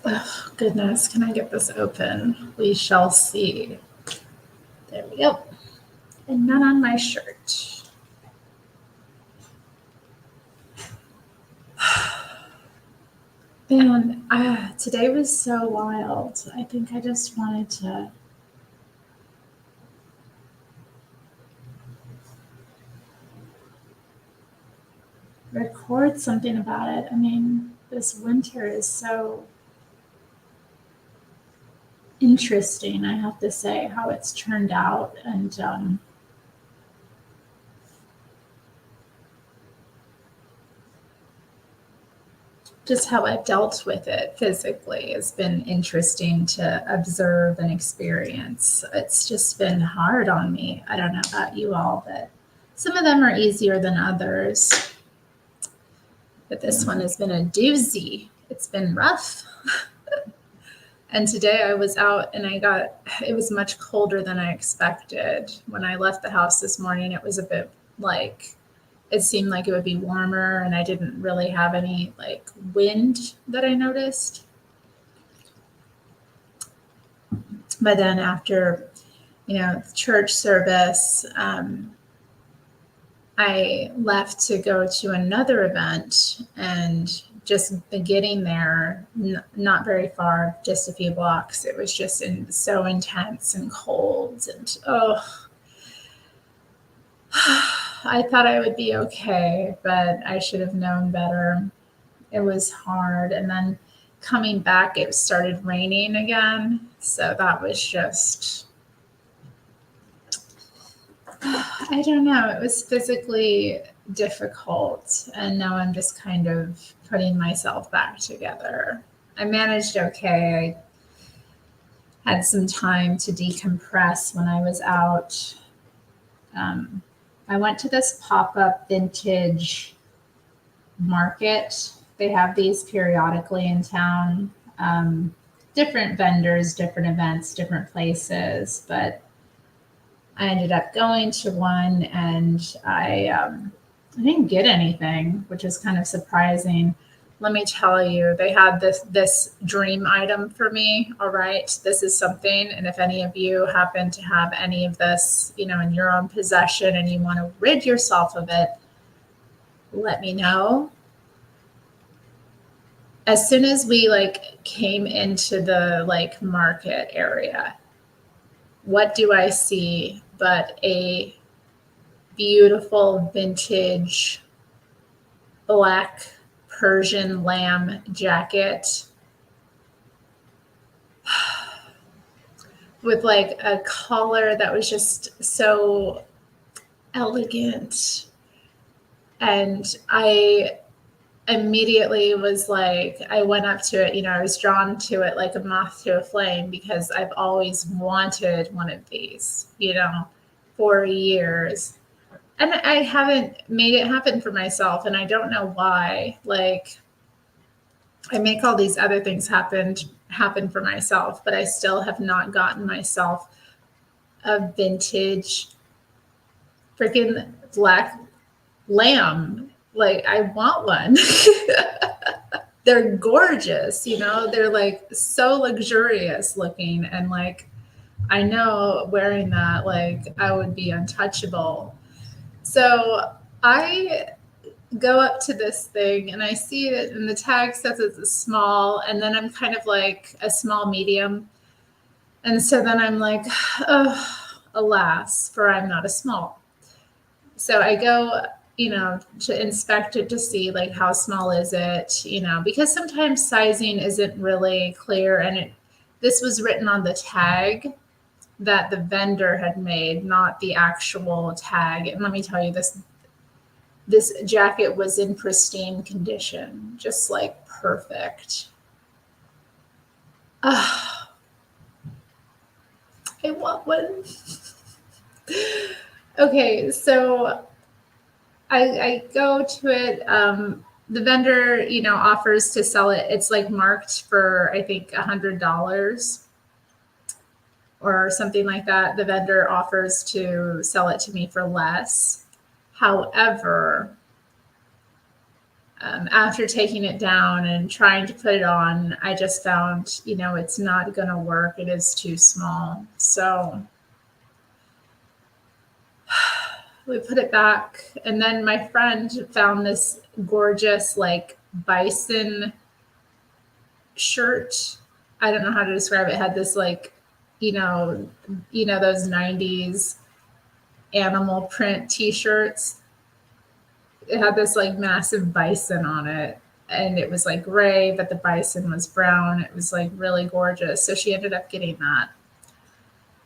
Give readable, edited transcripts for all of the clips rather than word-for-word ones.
Oh, goodness, can I get this open? We shall see. There we go. And none on my shirt. Man, today was so wild. I think I just wanted to record something about it. I mean, this winter is so interesting, I have to say, how it's turned out. And just how I've dealt with it physically has been interesting to observe and experience. It's just been hard on me. I don't know about you all, but some of them are easier than others. But this one has been a doozy. It's been rough. And today I was out and it was much colder than I expected. When I left the house this morning, it was a bit it seemed like it would be warmer, and I didn't really have any wind that I noticed. But then after, church service, I left to go to another event, and just getting there, not very far, just a few blocks, it was just so intense and cold, and I thought I would be okay, but I should have known better. It was hard. And then coming back, it started raining again. So that was just, I don't know, it was physically difficult. And now I'm just kind of putting myself back together. I managed okay. I had some time to decompress when I was out. I went to this pop-up vintage market. They have these periodically in town. Different vendors, different events, different places. But I ended up going to one, and I didn't get anything, which is kind of surprising. Let me tell you, they had this dream item for me. All right, this is something. And if any of you happen to have any of this, in your own possession and you want to rid yourself of it, let me know. As soon as we came into the market area, what do I see but a beautiful vintage black Persian lamb jacket with a collar that was just so elegant. And I immediately was I went up to it, I was drawn to it like a moth to a flame, because I've always wanted one of these, for years. And I haven't made it happen for myself, and I don't know why. I make all these other things happen for myself, but I still have not gotten myself a vintage freaking black lamb. I want one. They're gorgeous, they're so luxurious looking, and I know wearing that I would be untouchable. So I go up to this thing, and I see it, and the tag says it's a small, and then I'm kind of a small medium. And so then I'm oh, alas, for I'm not a small. So I go, to inspect it to see how small is it, because sometimes sizing isn't really clear. And this was written on the tag that the vendor had made, not the actual tag. And let me tell you, this jacket was in pristine condition, just perfect. I want one. Okay, so I go to it. The vendor, offers to sell it. It's marked for, I think, $100. or something like that, the vendor offers to sell it to me for less. However, after taking it down and trying to put it on, I just found, it's not going to work. It is too small. So we put it back. And then my friend found this gorgeous, like, bison shirt. I don't know how to describe it. It had this, like, those 90s animal print t-shirts. It had this, like, massive bison on it, and it was like gray, but the bison was brown. It was, like, really gorgeous. So she ended up getting that.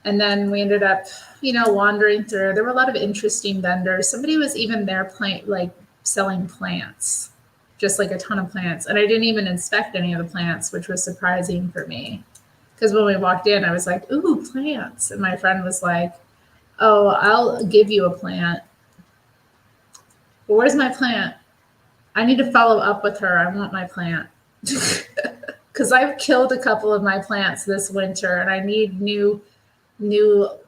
And then we ended up, wandering through. There were a lot of interesting vendors. Somebody was even there selling plants, just like a ton of plants. And I didn't even inspect any of the plants, which was surprising for me. Because when we walked in, I was like, ooh, plants. And my friend was like, oh, I'll give you a plant. But where's my plant? I need to follow up with her. I want my plant. Because I've killed a couple of my plants this winter, and I need new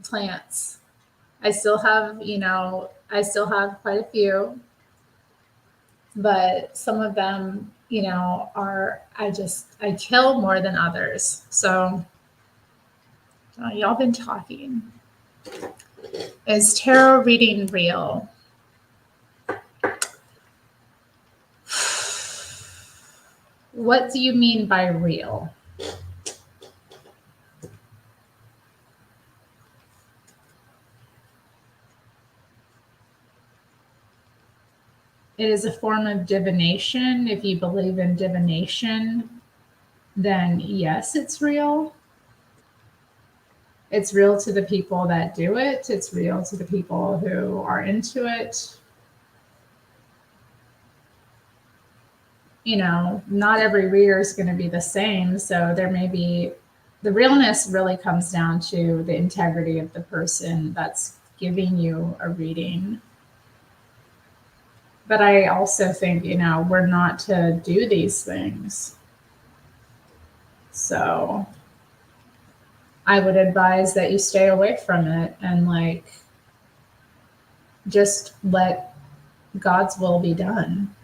plants. I still have quite a few, but some of them, I kill more than others. So y'all been talking. Is tarot reading real? What do you mean by real? It is a form of divination. If you believe in divination, then yes, it's real. It's real to the people that do it. It's real to the people who are into it. Not every reader is going to be the same. So there may be, the realness really comes down to the integrity of the person that's giving you a reading. But I also think, we're not to do these things. So I would advise that you stay away from it and just let God's will be done.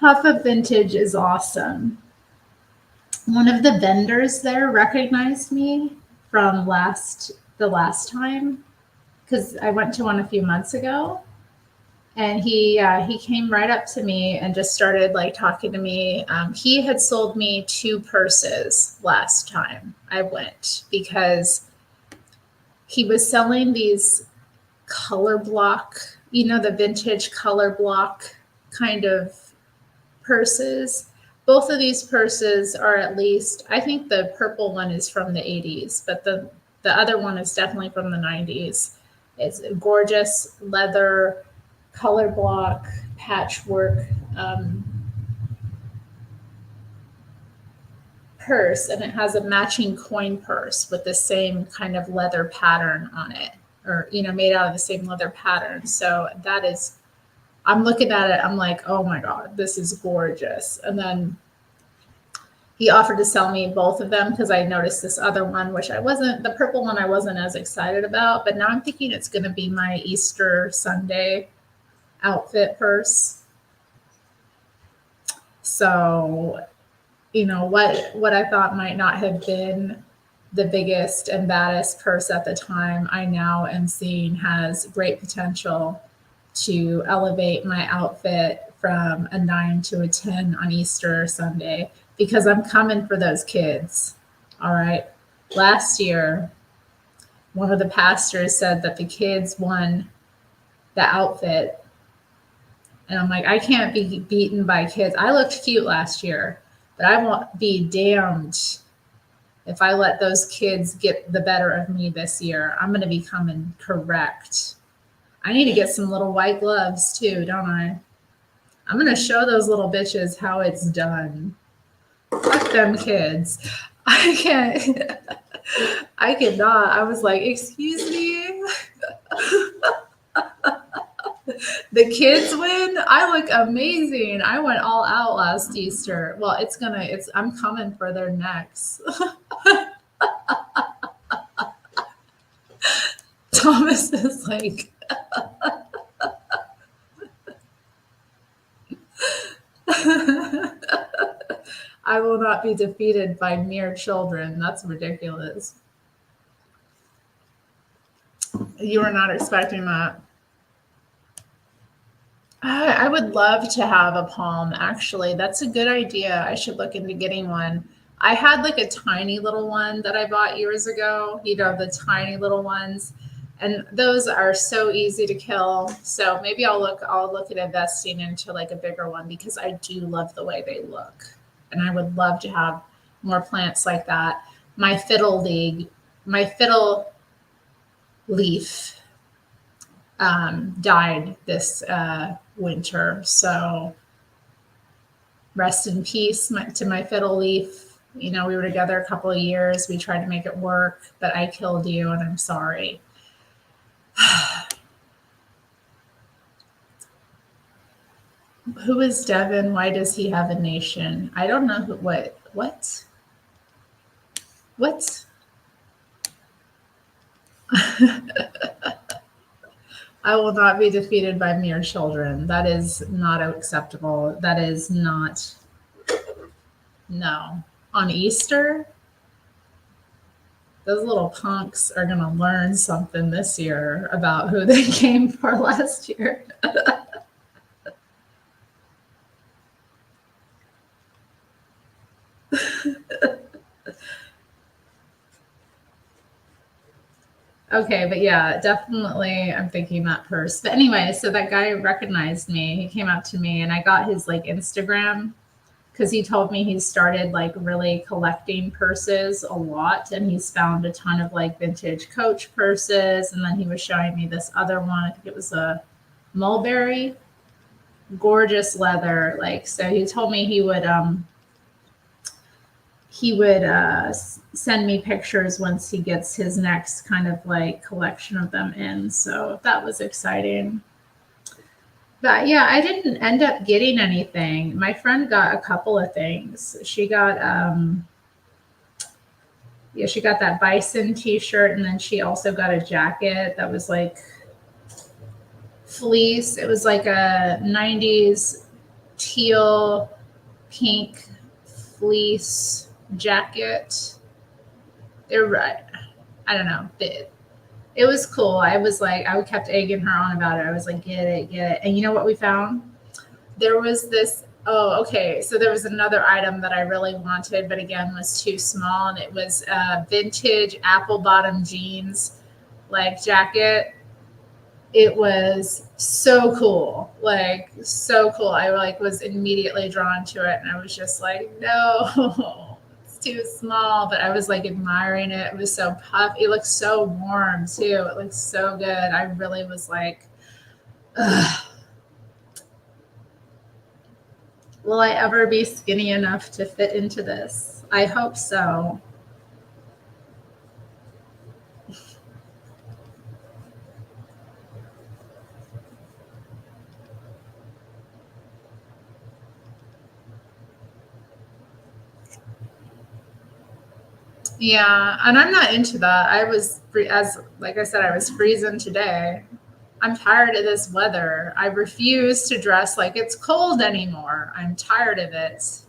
Puff-Up Vintage is awesome. One of the vendors there recognized me from the last time, because I went to one a few months ago, and he came right up to me and just started talking to me. He had sold me 2 purses last time I went, because he was selling these color block, the vintage color block kind of purses. Both of these purses are at least, I think the purple one is from the 80s, but the other one is definitely from the 90s. It's a gorgeous leather color block patchwork purse, and it has a matching coin purse with the same kind of leather pattern on it, or made out of the same leather pattern. So that is, I'm looking at it, I'm like, oh my God, this is gorgeous. And then he offered to sell me both of them, because I noticed this other one, which the purple one I wasn't as excited about, but now I'm thinking it's going to be my Easter Sunday outfit purse. So, what I thought might not have been the biggest and baddest purse at the time, I now am seeing has great potential to elevate my outfit from a 9 to a 10 on Easter Sunday, because I'm coming for those kids. All right. Last year, one of the pastors said that the kids won the outfit. And I'm like, I can't be beaten by kids. I looked cute last year, but I won't be damned if I let those kids get the better of me this year. I'm going to be coming correct. I need to get some little white gloves too, don't I? I'm going to show those little bitches how it's done. Fuck them kids. I can't. I could not. I was like, excuse me. The kids win. I look amazing. I went all out last Easter. Well, I'm coming for their necks. Thomas is like, I will not be defeated by mere children. That's ridiculous. You were not expecting that. I would love to have a palm, actually. That's a good idea. I should look into getting one. I had like a tiny little one that I bought years ago, the tiny little ones. And those are so easy to kill. So maybe I'll look at investing into like a bigger one because I do love the way they look. And I would love to have more plants like that. My fiddle leaf died this winter. So rest in peace to my fiddle leaf. We were together a couple of years. We tried to make it work, but I killed you, and I'm sorry. Who is Devin? Why does he have a nation? I don't know what? I will not be defeated by mere children. That is not acceptable. That is not, no. On Easter, those little punks are going to learn something this year about who they came for last year. Okay, but yeah, definitely I'm thinking that purse. But anyway, so that guy recognized me. He came up to me and I got his like Instagram because he told me he started like really collecting purses a lot and he's found a ton of like vintage Coach purses. And then he was showing me this other one. I think it was a mulberry, gorgeous leather. Like, so he told me he would send me pictures once he gets his next kind of like collection of them in. So that was exciting. But yeah, I didn't end up getting anything. My friend got a couple of things. She got that bison t-shirt and then she also got a jacket that was like fleece. It was like a 90s teal pink fleece jacket. They're right. I don't know. It was cool. I kept egging her on about it. I was like, get it, get it. And you know what we found? There was this, oh, okay. So there was another item that I really wanted, but again, was too small. And it was a vintage apple bottom jeans, like jacket. It was so cool. Like, so cool. I like was immediately drawn to it. And I was just like, no, too small, but I was like admiring it. It was so puff. It looked so warm too. It looked so good. I really was like, ugh. Will I ever be skinny enough to fit into this? I hope so. Yeah, and I'm not into that. As like I said, I was freezing today. I'm tired of this weather. I refuse to dress like it's cold anymore. I'm tired of it.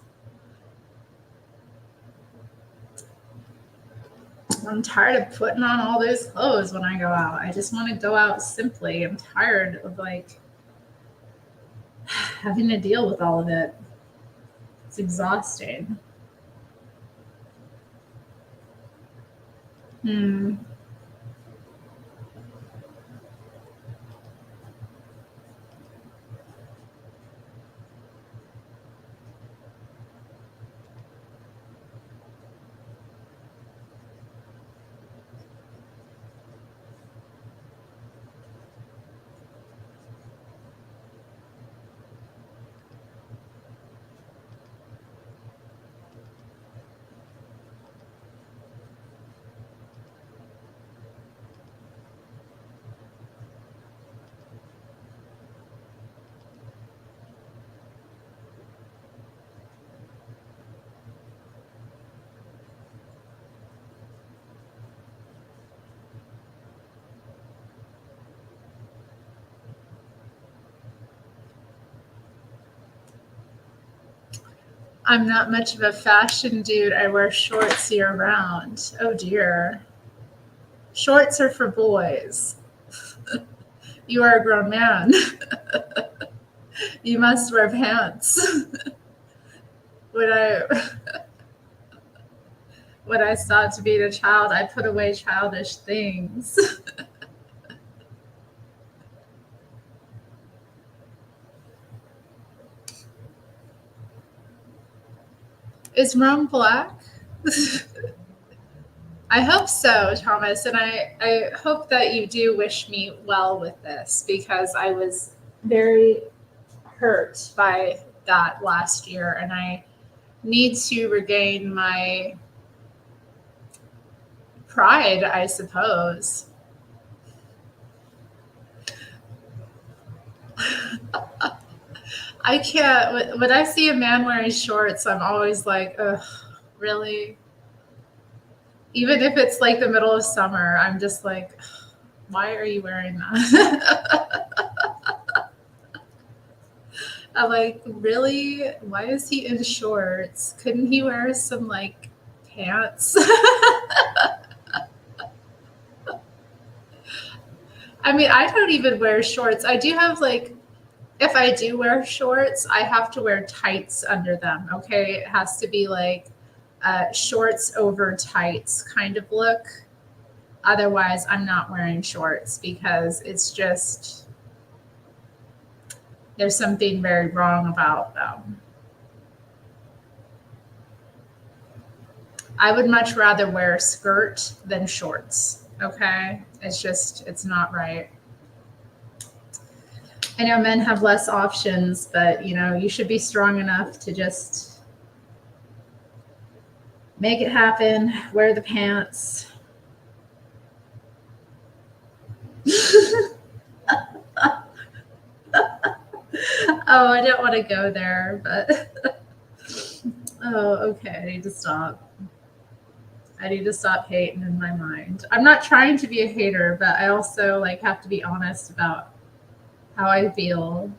I'm tired of putting on all those clothes when I go out. I just want to go out simply. I'm tired of like having to deal with all of it. It's exhausting. Hmm. I'm not much of a fashion dude. I wear shorts year round. Oh dear. Shorts are for boys. You are a grown man. You must wear pants. when I when I stopped being a child, I put away childish things. Is Rome black? I hope so, Thomas, and I hope that you do wish me well with this because I was very hurt by that last year and I need to regain my pride, I suppose. I can't. When I see a man wearing shorts, I'm always like, ugh, really? Even if it's like the middle of summer, I'm just like, why are you wearing that? I'm like, really? Why is he in shorts? Couldn't he wear some like pants? I mean, I don't even wear shorts. I do have like, if I do wear shorts, I have to wear tights under them. Okay. It has to be like shorts over tights kind of look. Otherwise, I'm not wearing shorts because it's just, there's something very wrong about them. I would much rather wear a skirt than shorts. Okay. It's just, it's not right. I know men have less options, but you know, you should be strong enough to just make it happen, wear the pants. Oh, I don't want to go there, but oh, okay. I need to stop. I need to stop hating in my mind. I'm not trying to be a hater, but I also like have to be honest about how I feel.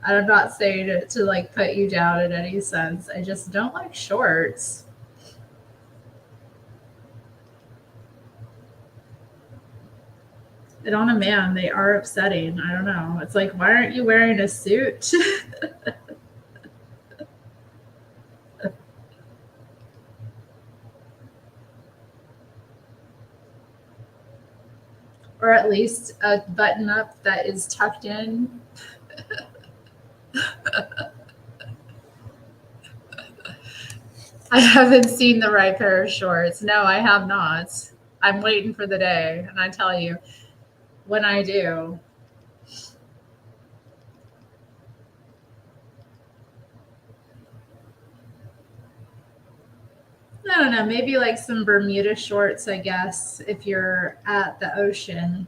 I'm not saying it to like put you down in any sense. I just don't like shorts. And on a man, they are upsetting. I don't know. It's like, why aren't you wearing a suit? Or at least a button up that is tucked in. I haven't seen the right pair of shorts. No, I have not. I'm waiting for the day. And I tell you, when I do, I don't know, maybe like some Bermuda shorts, I guess, if you're at the ocean.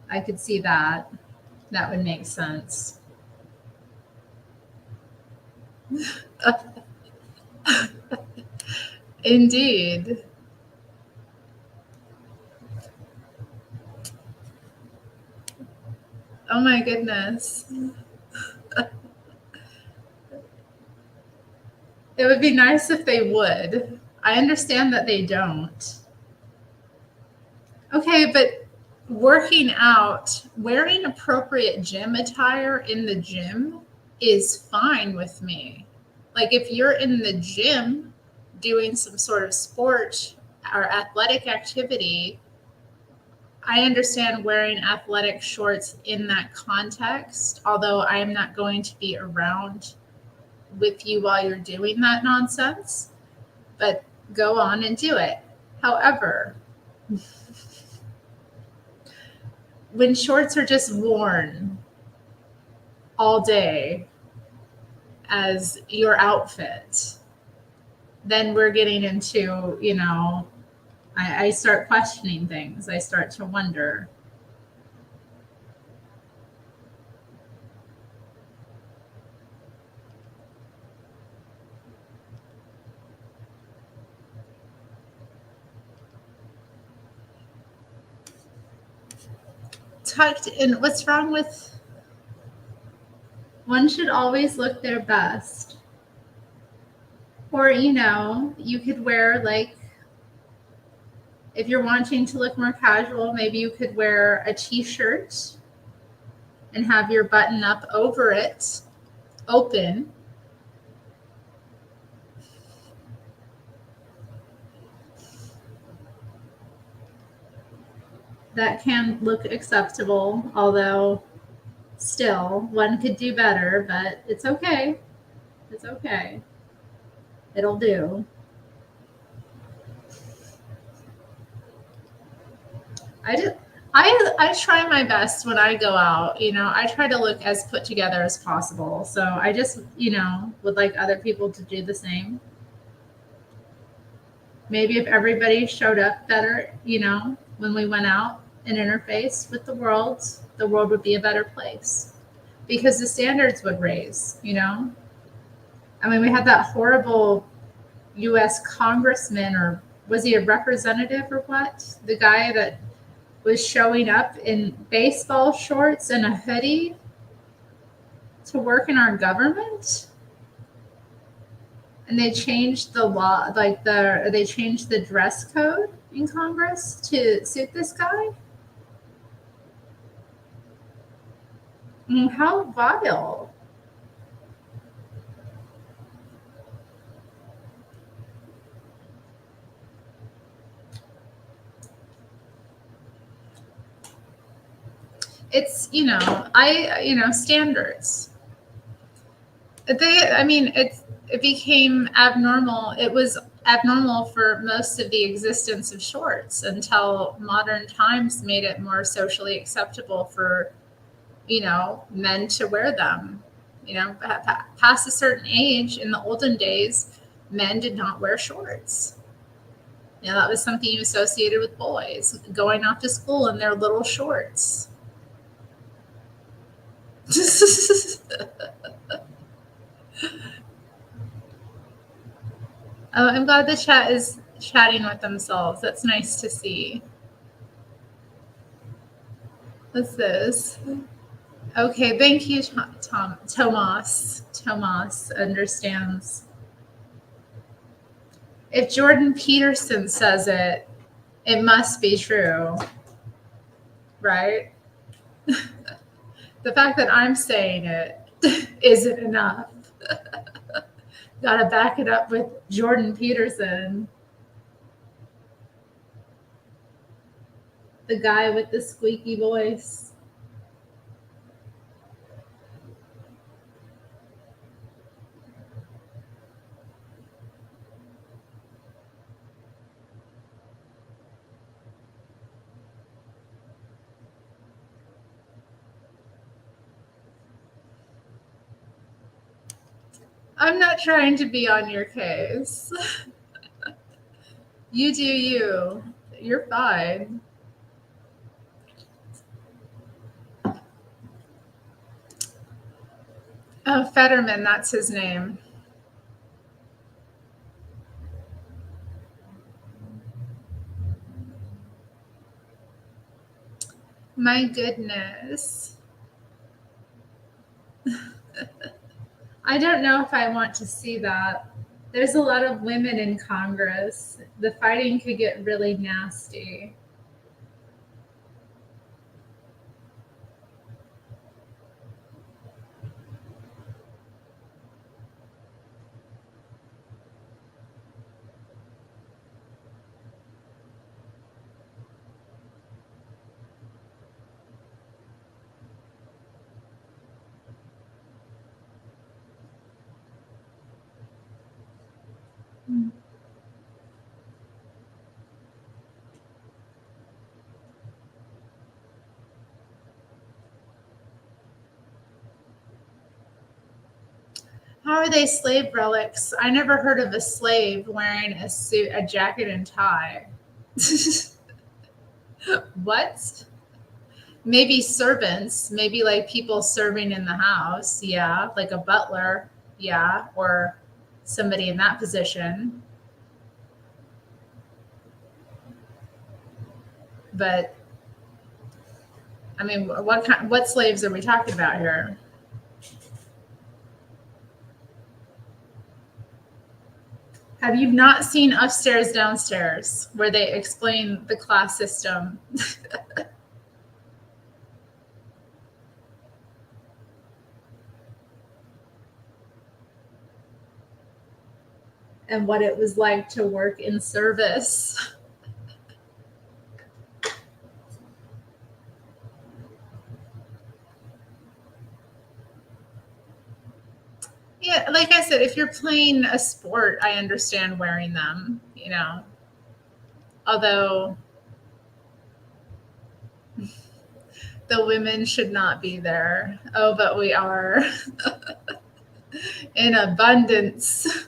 I could see that. That would make sense. Indeed. Oh my goodness. It would be nice if they would. I understand that they don't. Okay, but working out, wearing appropriate gym attire in the gym is fine with me. Like if you're in the gym doing some sort of sport or athletic activity, I understand wearing athletic shorts in that context, although I am not going to be around with you while you're doing that nonsense, but go on and do it. However, when shorts are just worn all day as your outfit, then we're getting into, you know, I start questioning things. I start to wonder. Tucked in, what's wrong with One should always look their best. Or, you could wear, like, if you're wanting to look more casual, maybe you could wear a t-shirt and have your button up over it open. That can look acceptable, although still one could do better, but it's okay. It's okay. It'll do. I try my best when I go out. I try to look as put together as possible. So I just, would like other people to do the same. Maybe if everybody showed up better, when we went out and interfaced with the world would be a better place because the standards would raise. I mean, we had that horrible U.S. congressman, or was he a representative or what? The guy that was showing up in baseball shorts and a hoodie to work in our government. And they changed the law, they changed the dress code in Congress to suit this guy. I mean, how vile. It's, standards. It became abnormal. It was abnormal for most of the existence of shorts until modern times made it more socially acceptable for, men to wear them. Past a certain age, in the olden days, men did not wear shorts. That was something you associated with boys going off to school in their little shorts. Oh, I'm glad the chat is chatting with themselves. That's nice to see. What's this? Okay, thank you, Tomas. Tomas understands. If Jordan Peterson says it, it must be true, right? The fact that I'm saying it isn't enough. Gotta back it up with Jordan Peterson. The guy with the squeaky voice. I'm not trying to be on your case. You do you. You're fine. Oh, Fetterman, that's his name. My goodness. I don't know if I want to see that. There's a lot of women in Congress. The fighting could get really nasty. How are they slave relics? I never heard of a slave wearing a suit, a jacket, and tie. What? Maybe servants, maybe like people serving in the house. Yeah. Like a butler. Yeah. Or somebody in that position. But I mean, what slaves are we talking about here? Have you not seen Upstairs, Downstairs, where they explain the class system? And what it was like to work in service? Yeah, like I said, if you're playing a sport, I understand wearing them, you know. Although the women should not be there. Oh, but we are in abundance.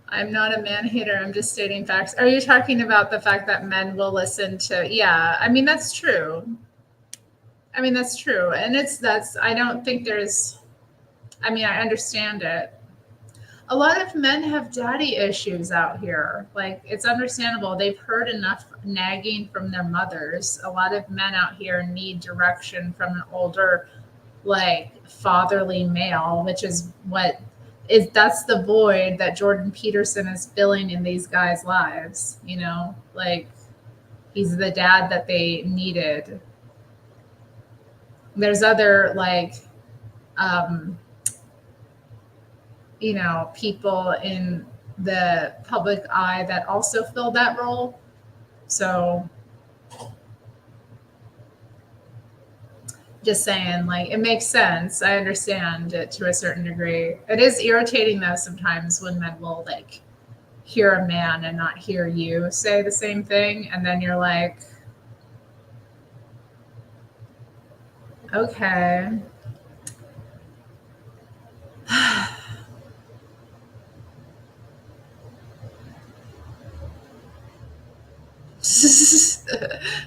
I'm not a man hater. I'm just stating facts. Are you talking about the fact that men will listen to? Yeah, I mean, that's true. I mean, that's true. And I don't think I mean, I understand it. A lot of men have daddy issues out here. Like, it's understandable. They've heard enough nagging from their mothers. A lot of men out here need direction from an older, like, fatherly male, which is that's the void that Jordan Peterson is filling in these guys' lives, you know? Like, he's the dad that they needed. There's other, like, um, you know, people in the public eye that also fill that role. So just saying, like, it makes sense. I understand it to a certain degree. It is irritating though sometimes when men will like hear a man and not hear you say the same thing, and then you're like, okay.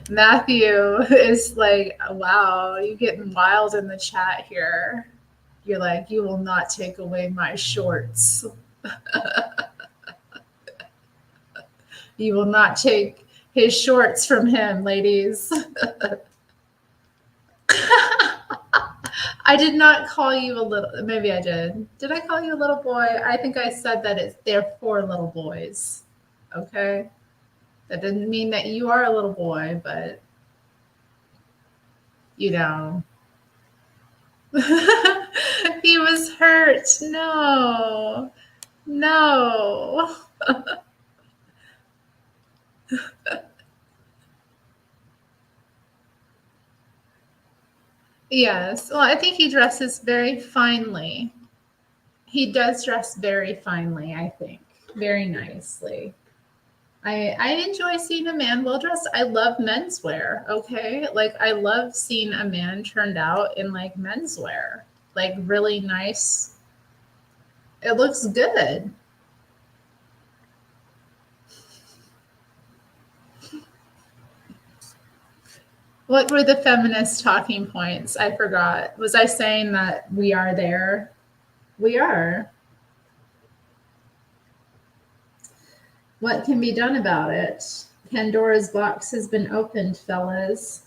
Matthew is like, wow, you getting wild in the chat here. You're like, you will not take away my shorts. You will not take his shorts from him, ladies. I did not call you a little, maybe I did. Did I call you a little boy? I think I said that they're for little boys. Okay? That didn't mean that you are a little boy, but you know. He was hurt. No. No. Yes. Well, I think he dresses very finely. He does dress very finely, I think. Very nicely. I enjoy seeing a man well dressed. I love menswear. Okay. Like, I love seeing a man turned out in like menswear. Like, really nice. It looks good. What were the feminist talking points? I forgot. Was I saying that we are there? We are. What can be done about it? Pandora's box has been opened, fellas.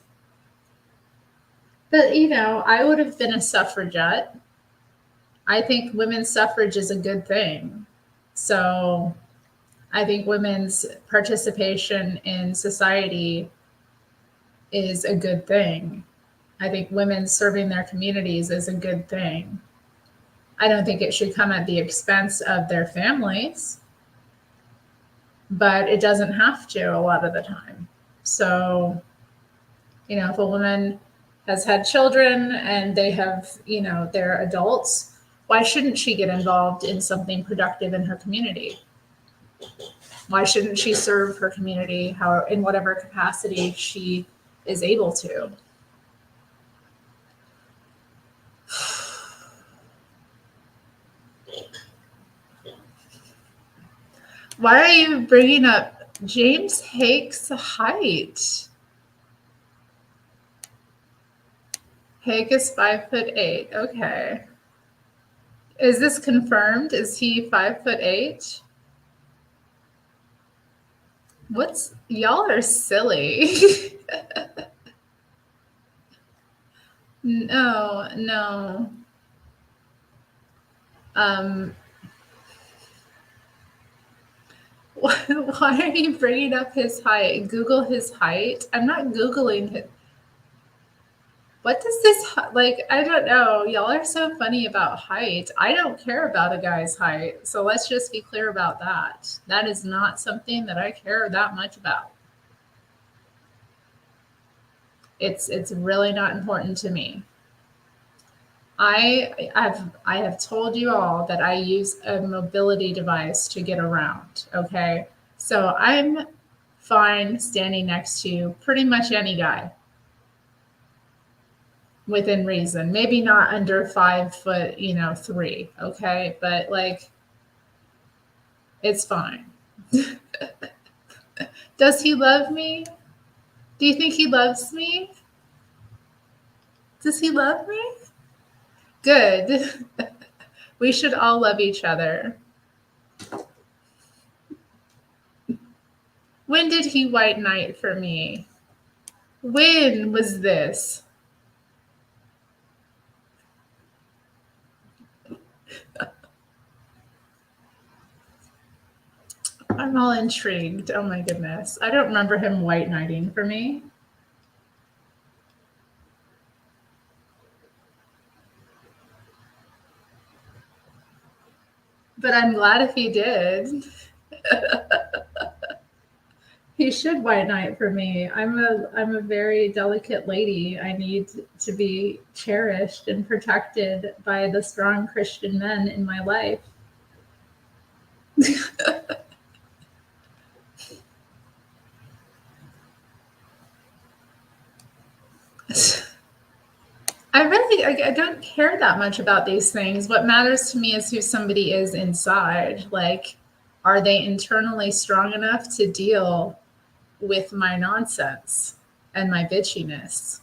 But, you know, I would have been a suffragette. I think women's suffrage is a good thing. So I think women's participation in society is a good thing. I think women serving their communities is a good thing. I don't think it should come at the expense of their families, but it doesn't have to a lot of the time. So, you know, if a woman has had children and they have, you know, they're adults, why shouldn't she get involved in something productive in her community? Why shouldn't she serve her community in whatever capacity she is able to? Why are you bringing up James Hake's height? Hake is 5'8". Okay. Is this confirmed? Is he 5'8"? Y'all are silly. No. Um, why are you bringing up his height? Google his height. I'm not Googling his. What does this like? I don't know. Y'all are so funny about height. I don't care about a guy's height. So let's just be clear about that. That is not something that I care that much about. It's really not important to me. I have told you all that I use a mobility device to get around. Okay, so I'm fine standing next to pretty much any guy within reason. Maybe not under 5 foot, 3. Okay, but like it's fine. Does he love me? Do you think he loves me? Does he love me? Good. We should all love each other. When did he white knight for me? When was this? I'm all intrigued. Oh my goodness. I don't remember him white knighting for me. But I'm glad if he did. He should white knight for me. I'm a very delicate lady. I need to be cherished and protected by the strong Christian men in my life. I don't care that much about these things. What matters to me is who somebody is inside. Like, are they internally strong enough to deal with my nonsense and my bitchiness?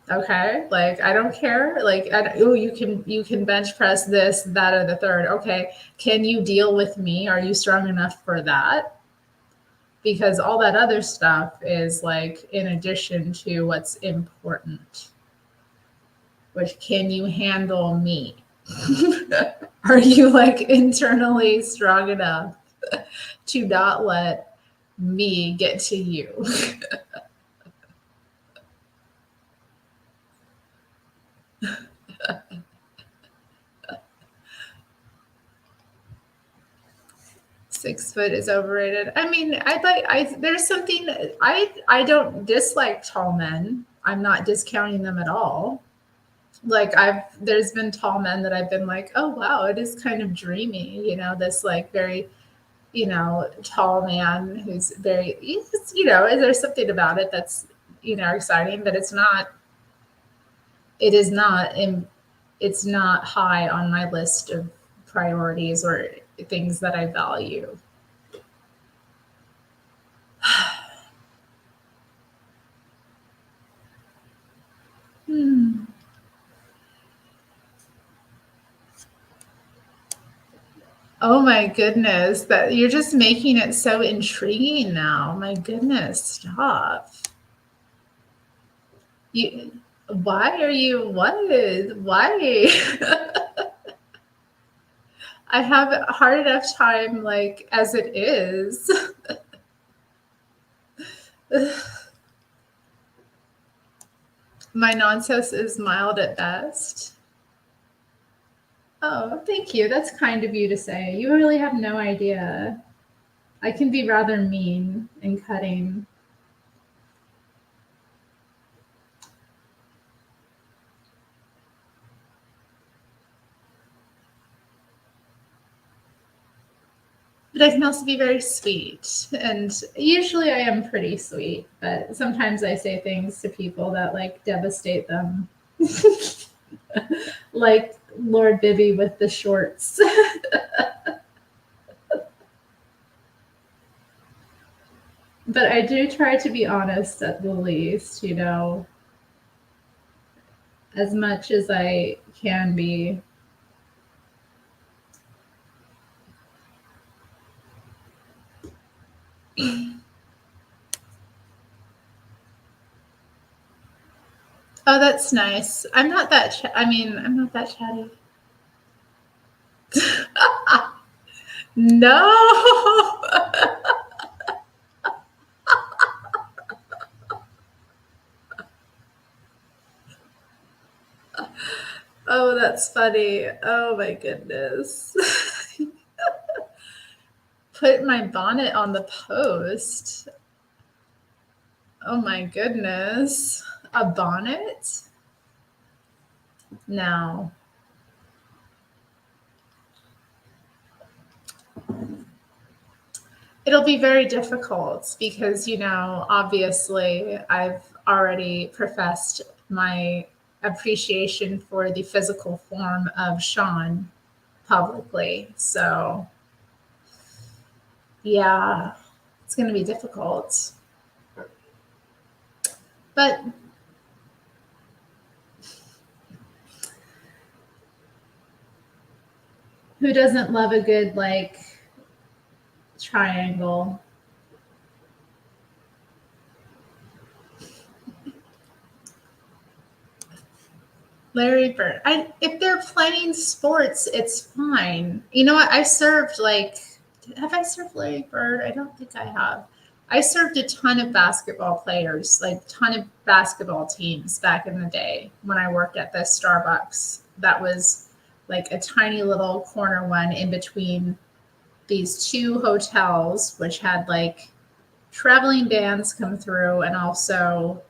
Okay, like I don't care. Like, oh, you can bench press this, that, or the third. Okay, can you deal with me? Are you strong enough for that? Because all that other stuff is like in addition to what's important. Which, can you handle me? Are you like internally strong enough to not let me get to you? 6 foot is overrated. I mean, there's something. I don't dislike tall men. I'm not discounting them at all. Like, there's been tall men that I've been like, oh wow, it is kind of dreamy, this like very, tall man who's very, there's something about it that's, exciting, but it is not it's not high on my list of priorities or things that I value. Hmm. Oh my goodness, that you're just making it so intriguing now. My goodness, stop. You why are you why? I have a hard enough time like as it is. My nonsense is mild at best. Oh, thank you. That's kind of you to say. You really have no idea. I can be rather mean and cutting. But I can also be very sweet. And usually I am pretty sweet, but sometimes I say things to people that like devastate them. Like Lord Bibby with the shorts. But I do try to be honest at the least, as much as I can be. Oh, that's nice. I'm not that. I'm not that chatty. No. Oh, that's funny. Oh my goodness. Put my bonnet on the post. Oh my goodness. A bonnet? No. It'll be very difficult because, obviously I've already professed my appreciation for the physical form of Sean publicly. So, yeah, it's going to be difficult. But who doesn't love a good, like, triangle? Larry Bird. If they're playing sports, it's fine. You know what? Have I served Larry Bird? I don't think I have. I served a ton of basketball players, like ton of basketball teams back in the day when I worked at the Starbucks. That was like a tiny little corner one in between these two hotels, which had like traveling bands come through and also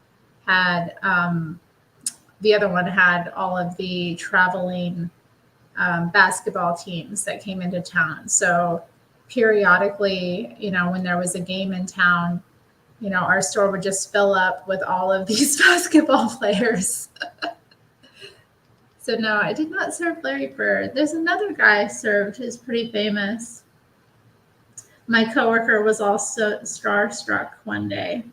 had the other one had all of the traveling basketball teams that came into town. So periodically, when there was a game in town, our store would just fill up with all of these basketball players. So no, I did not serve Larry Bird. There's another guy I served who's pretty famous. My coworker was also starstruck one day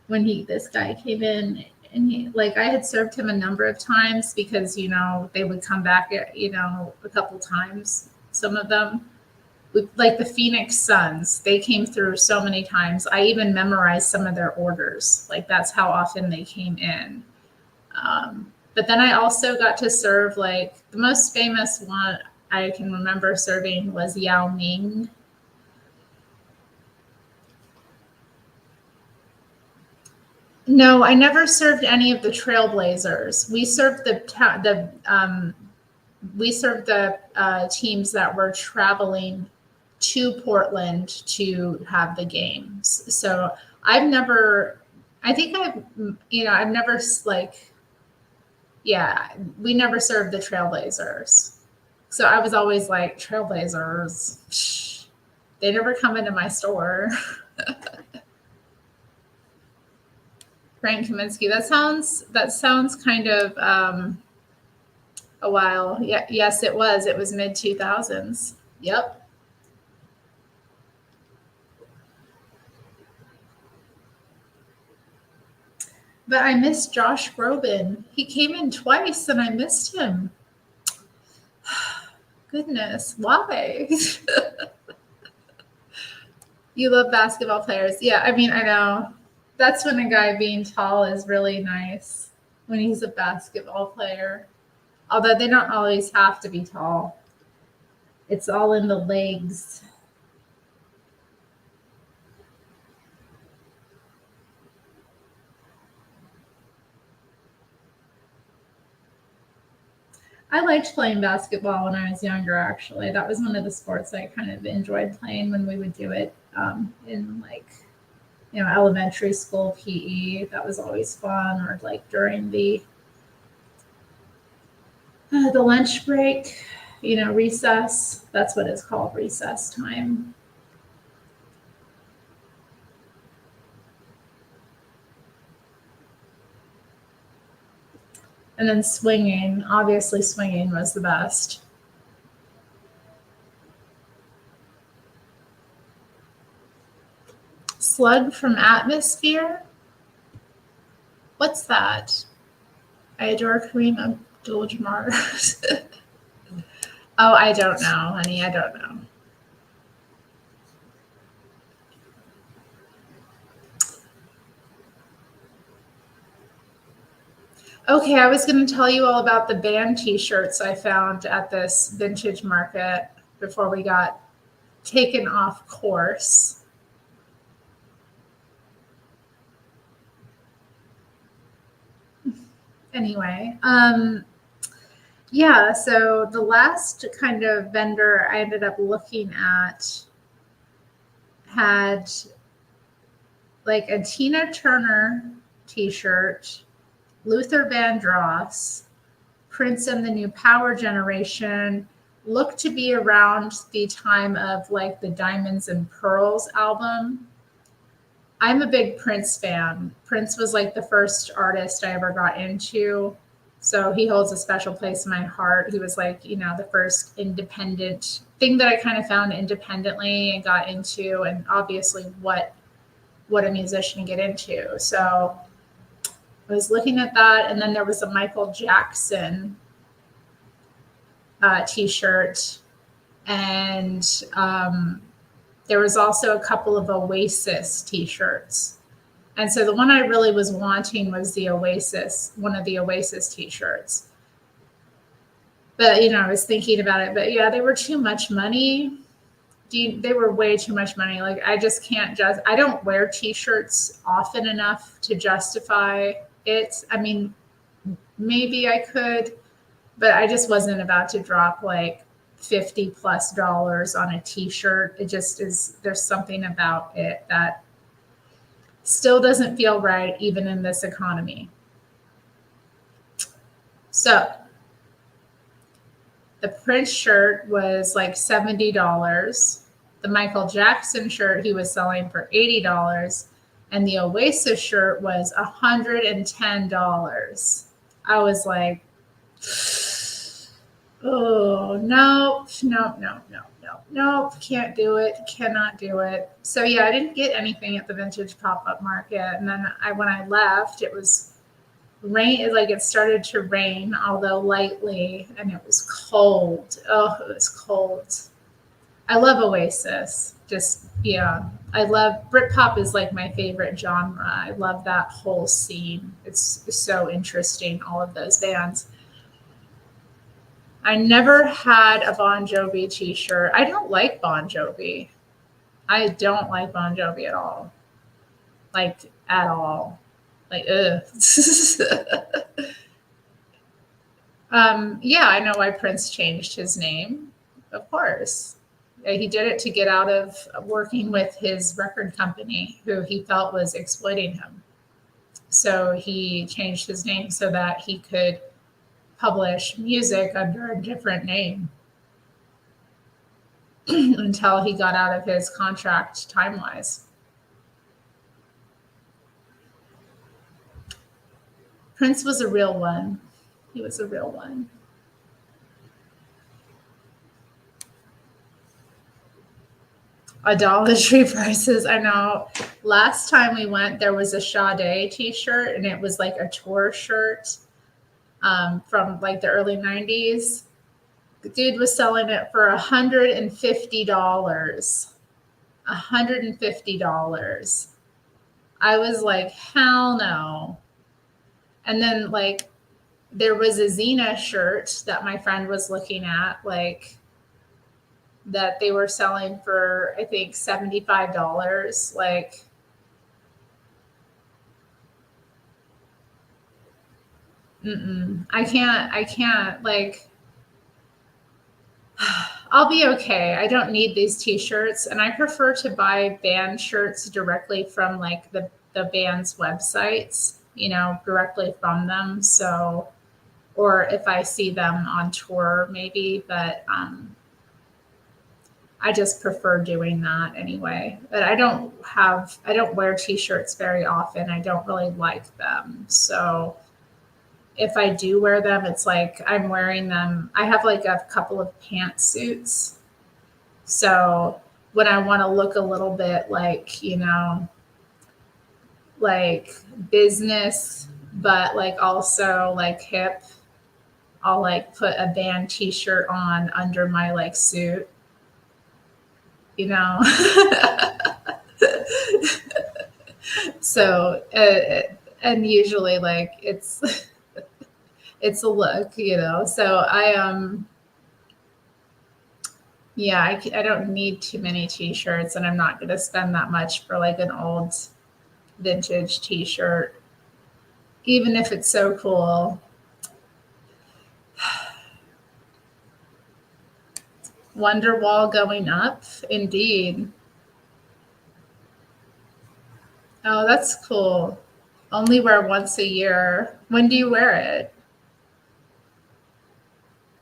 when this guy came in, and I had served him a number of times because they would come back a couple times. Some of them, like the Phoenix Suns, they came through so many times. I even memorized some of their orders. Like that's how often they came in. But then I also got to serve, like, the most famous one I can remember serving was Yao Ming. No, I never served any of the Trailblazers. We served the teams that were traveling to Portland to have the games. So I've never, I think I've never yeah, we never served the Trailblazers. So I was always like, Trailblazers, psh, they never come into my store. Frank Kaminsky. That sounds kind of a while. Yeah, yes, it was. It was mid 2000s. Yep. But I missed Josh Groban. He came in twice and I missed him. Goodness, why? You love basketball players. Yeah, I know. That's when a guy being tall is really nice, when he's a basketball player. Although they don't always have to be tall. It's all in the legs. I liked playing basketball when I was younger, actually. That was one of the sports I kind of enjoyed playing when we would do it in, like, elementary school PE. That was always fun, or like during the lunch break, recess. That's what it's called, recess time. And then swinging, obviously, swinging was the best. Slug from Atmosphere? What's that? I adore Kareem Abdul-Jabbar. Oh, I don't know, honey. I don't know. Okay, I was going to tell you all about the band t-shirts I found at this vintage market before we got taken off course. Anyway, yeah, so the last kind of vendor I ended up looking at had like a Tina Turner t-shirt, Luther Vandross, Prince and the New Power Generation, looked to be around the time of like the Diamonds and Pearls album. I'm a big Prince fan. Prince was like the first artist I ever got into. So he holds a special place in my heart. He was like, you know, the first independent thing that I kind of found independently and got into, and obviously what a musician to get into. So I was looking at that, and then there was a Michael Jackson t-shirt, and there was also a couple of Oasis t-shirts. And so the one I really was wanting was the Oasis, one of the Oasis t-shirts. But, you know, I was thinking about it, but yeah, they were too much money. They were way too much money. Like, I just can't I don't wear t-shirts often enough to justify it. I mean, maybe I could, but I just wasn't about to drop like $50+ on a t-shirt. It just is, there's something about it that still doesn't feel right, even in this economy. So the Prince shirt was like $70. The Michael Jackson shirt he was selling for $80. And the Oasis shirt was $110. I was like, oh, no, can't do it, cannot do it. So yeah, I didn't get anything at the vintage pop-up market. And then when I left, it was rain, like it started to rain, although lightly, and it was cold. Oh, it was cold. I love Oasis. Just, yeah. I love Britpop is like my favorite genre. I love that whole scene. It's so interesting, all of those bands. I never had a Bon Jovi t-shirt. I don't like Bon Jovi. I don't like Bon Jovi at all. Like, at all. Like, ugh. Yeah, I know why Prince changed his name. Of course. He did it to get out of working with his record company, who he felt was exploiting him. So he changed his name so that he could publish music under a different name until he got out of his contract time-wise. Prince was a real one. He was a real one. Idolatry prices. I know. Last time we went, there was a Sade t-shirt, and it was like a tour shirt from like the early 90s. The dude was selling it for $150. $150. I was like, hell no. And then like there was a Xena shirt that my friend was looking at, like that they were selling for, I think, $75. Like, I can't, like, I'll be okay. I don't need these t-shirts. And I prefer to buy band shirts directly from like the band's websites, you know, directly from them. So, or if I see them on tour, maybe, but I just prefer doing that anyway. But I don't wear t-shirts very often. I don't really like them. So if I do wear them, it's like I'm wearing them. I have like a couple of pantsuits. So when I want to look a little bit like, you know, like business, but like also like hip, I'll like put a band t-shirt on under my like suit, you know. So, and usually like it's it's a look, you know. So yeah, I don't need too many t-shirts, and I'm not going to spend that much for like an old vintage t-shirt, even if it's so cool. Wonderwall going up, indeed. Oh, that's cool. Only wear once a year. When do you wear it?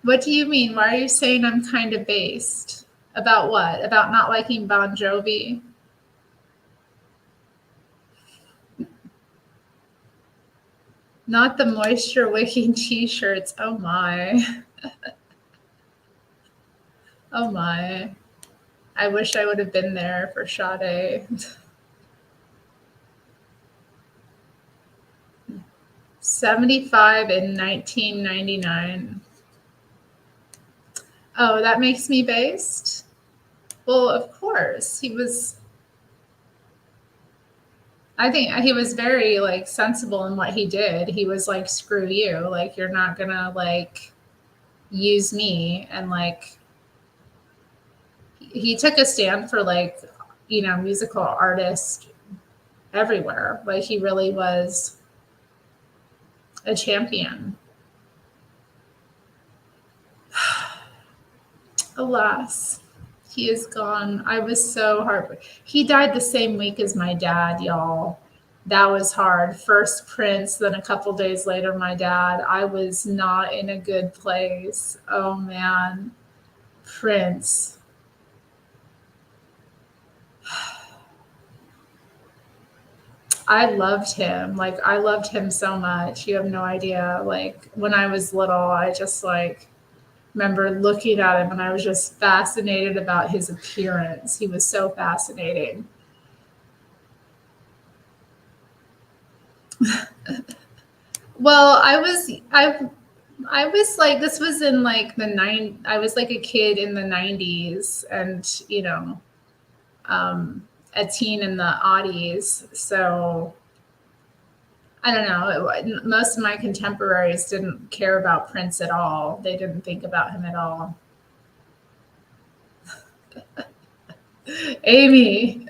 What do you mean? Why are you saying I'm kind of based? About what? About not liking Bon Jovi? Not the moisture wicking t-shirts. Oh my. Oh my. I wish I would have been there for Sade. 75 in 1999. Oh, that makes me based? Well, of course. I think he was very like sensible in what he did. He was like, screw you. Like, you're not gonna like use me. And like, he took a stand for like, you know, musical artists everywhere. Like, he really was a champion. Alas, he is gone. I was so heartbroken. He died the same week as my dad, y'all. That was hard. First Prince, then a couple days later, my dad. I was not in a good place. Oh man, Prince. I loved him. Like, I loved him so much. You have no idea. Like, when I was little, I just like remember looking at him and I was just fascinated about his appearance. He was so fascinating. Well, I was like, this was in like I was like a kid in the 90s, and you know, a teen in the oddies. So I don't know. Most of my contemporaries didn't care about Prince at all. They didn't think about him at all. Amy.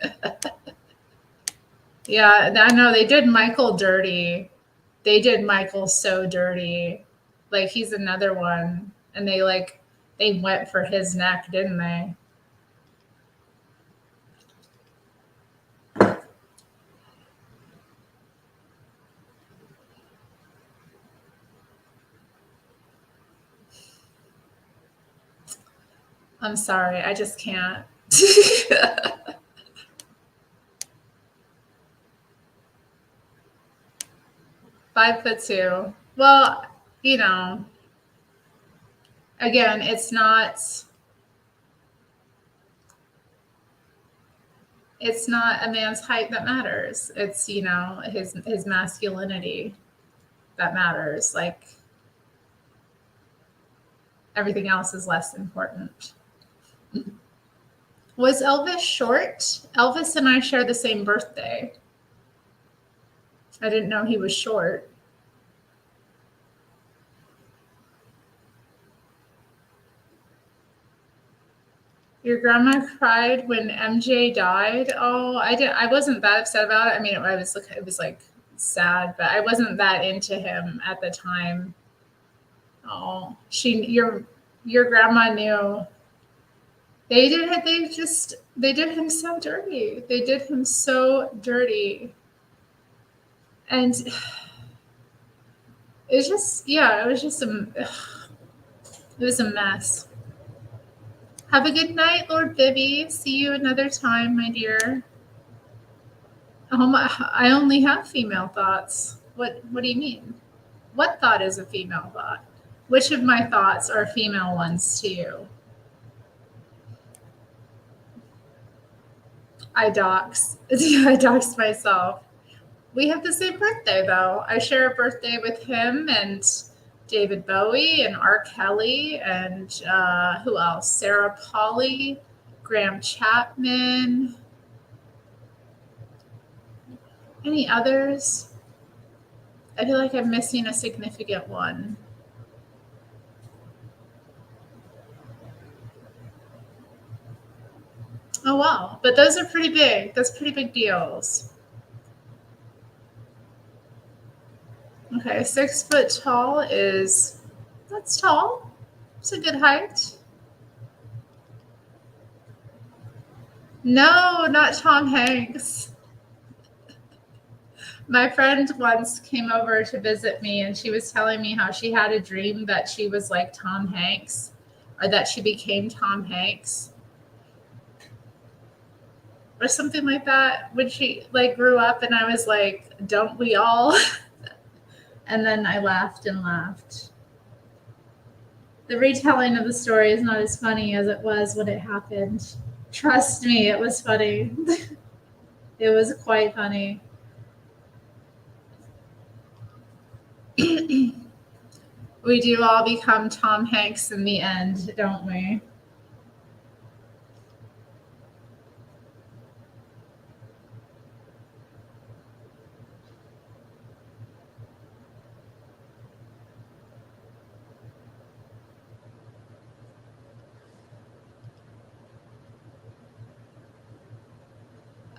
Yeah, I know they did Michael dirty. They did Michael so dirty. Like, he's another one. And they went for his neck, didn't they? I'm sorry, I just can't. 5'2". Well, you know, again, it's not a man's height that matters. It's, you know, his masculinity that matters. Like, everything else is less important. Was Elvis short? Elvis and I share the same birthday. I didn't know he was short. Your grandma cried when MJ died. Oh, I wasn't that upset about it. I mean, it was like sad, but I wasn't that into him at the time. Oh, your grandma knew. They did him so dirty. They did him so dirty. And it was just, yeah, it was just it was a mess. Have a good night, Lord Bibby. See you another time, my dear. I only have female thoughts. What do you mean? What thought is a female thought? Which of my thoughts are female ones to you? I dox. I doxed myself. We have the same birthday, though. I share a birthday with him and David Bowie and R. Kelly and who else? Sarah Polley, Graham Chapman. Any others? I feel like I'm missing a significant one. Oh, wow. But those are pretty big. That's pretty big deals. Okay, 6 foot tall that's tall. It's a good height. No, not Tom Hanks. My friend once came over to visit me and she was telling me how she had a dream that she was like Tom Hanks or that she became Tom Hanks or something like that when she like grew up, and I was like, don't we all? And then I laughed and laughed. The retelling of the story is not as funny as it was when it happened. Trust me, it was funny. It was quite funny. We do all become Tom Hanks in the end, don't we?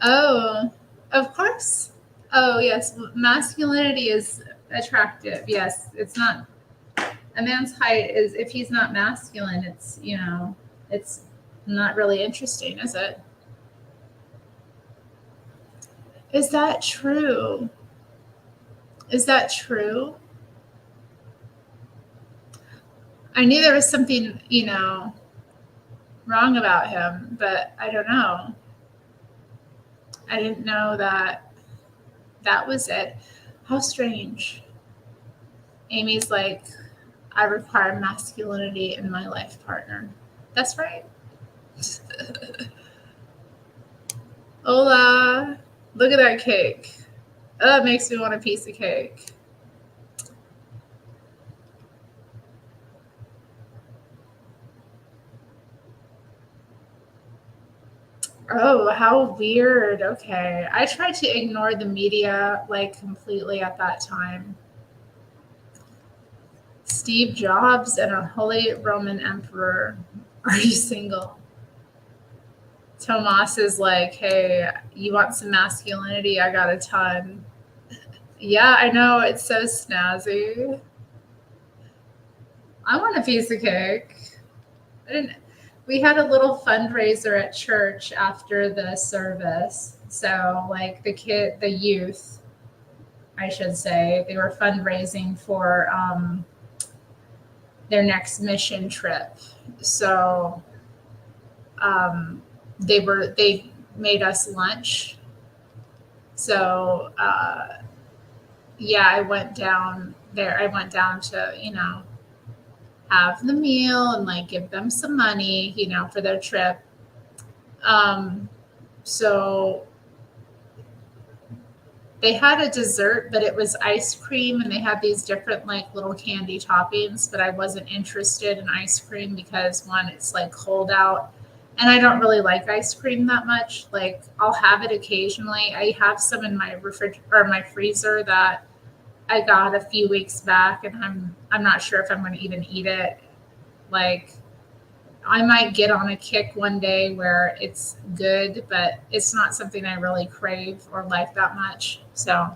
Oh, of course. Oh, yes. Masculinity is attractive. Yes. It's not a man's height is if he's not masculine, it's not really interesting, is it? Is that true? Is that true? I knew there was something, wrong about him, but I don't know. I didn't know that that was it. How strange. Amy's like, I require masculinity in my life partner. That's right. Hola. Look at that cake. Oh, that makes me want a piece of cake. Oh, how weird. Okay. I tried to ignore the media like completely at that time. Steve Jobs and a Holy Roman Emperor. Are you single? Tomas is like, hey, you want some masculinity? I got a ton. Yeah, I know. It's so snazzy. I want a piece of cake. I didn't. We had a little fundraiser at church after the service. So, like the youth, I should say, they were fundraising for their next mission trip. So, um, they made us lunch. So, yeah, I went down there. I went down to have the meal and like give them some money, for their trip. Um, so they had a dessert, but it was ice cream, and they had these different like little candy toppings. But I wasn't interested in ice cream because one, it's like cold out, and I don't really like ice cream that much. Like I'll have it occasionally. I have some in my or my freezer that I got a few weeks back, and I'm not sure if I'm going to even eat it. Like I might get on a kick one day where it's good, but it's not something I really crave or like that much. So,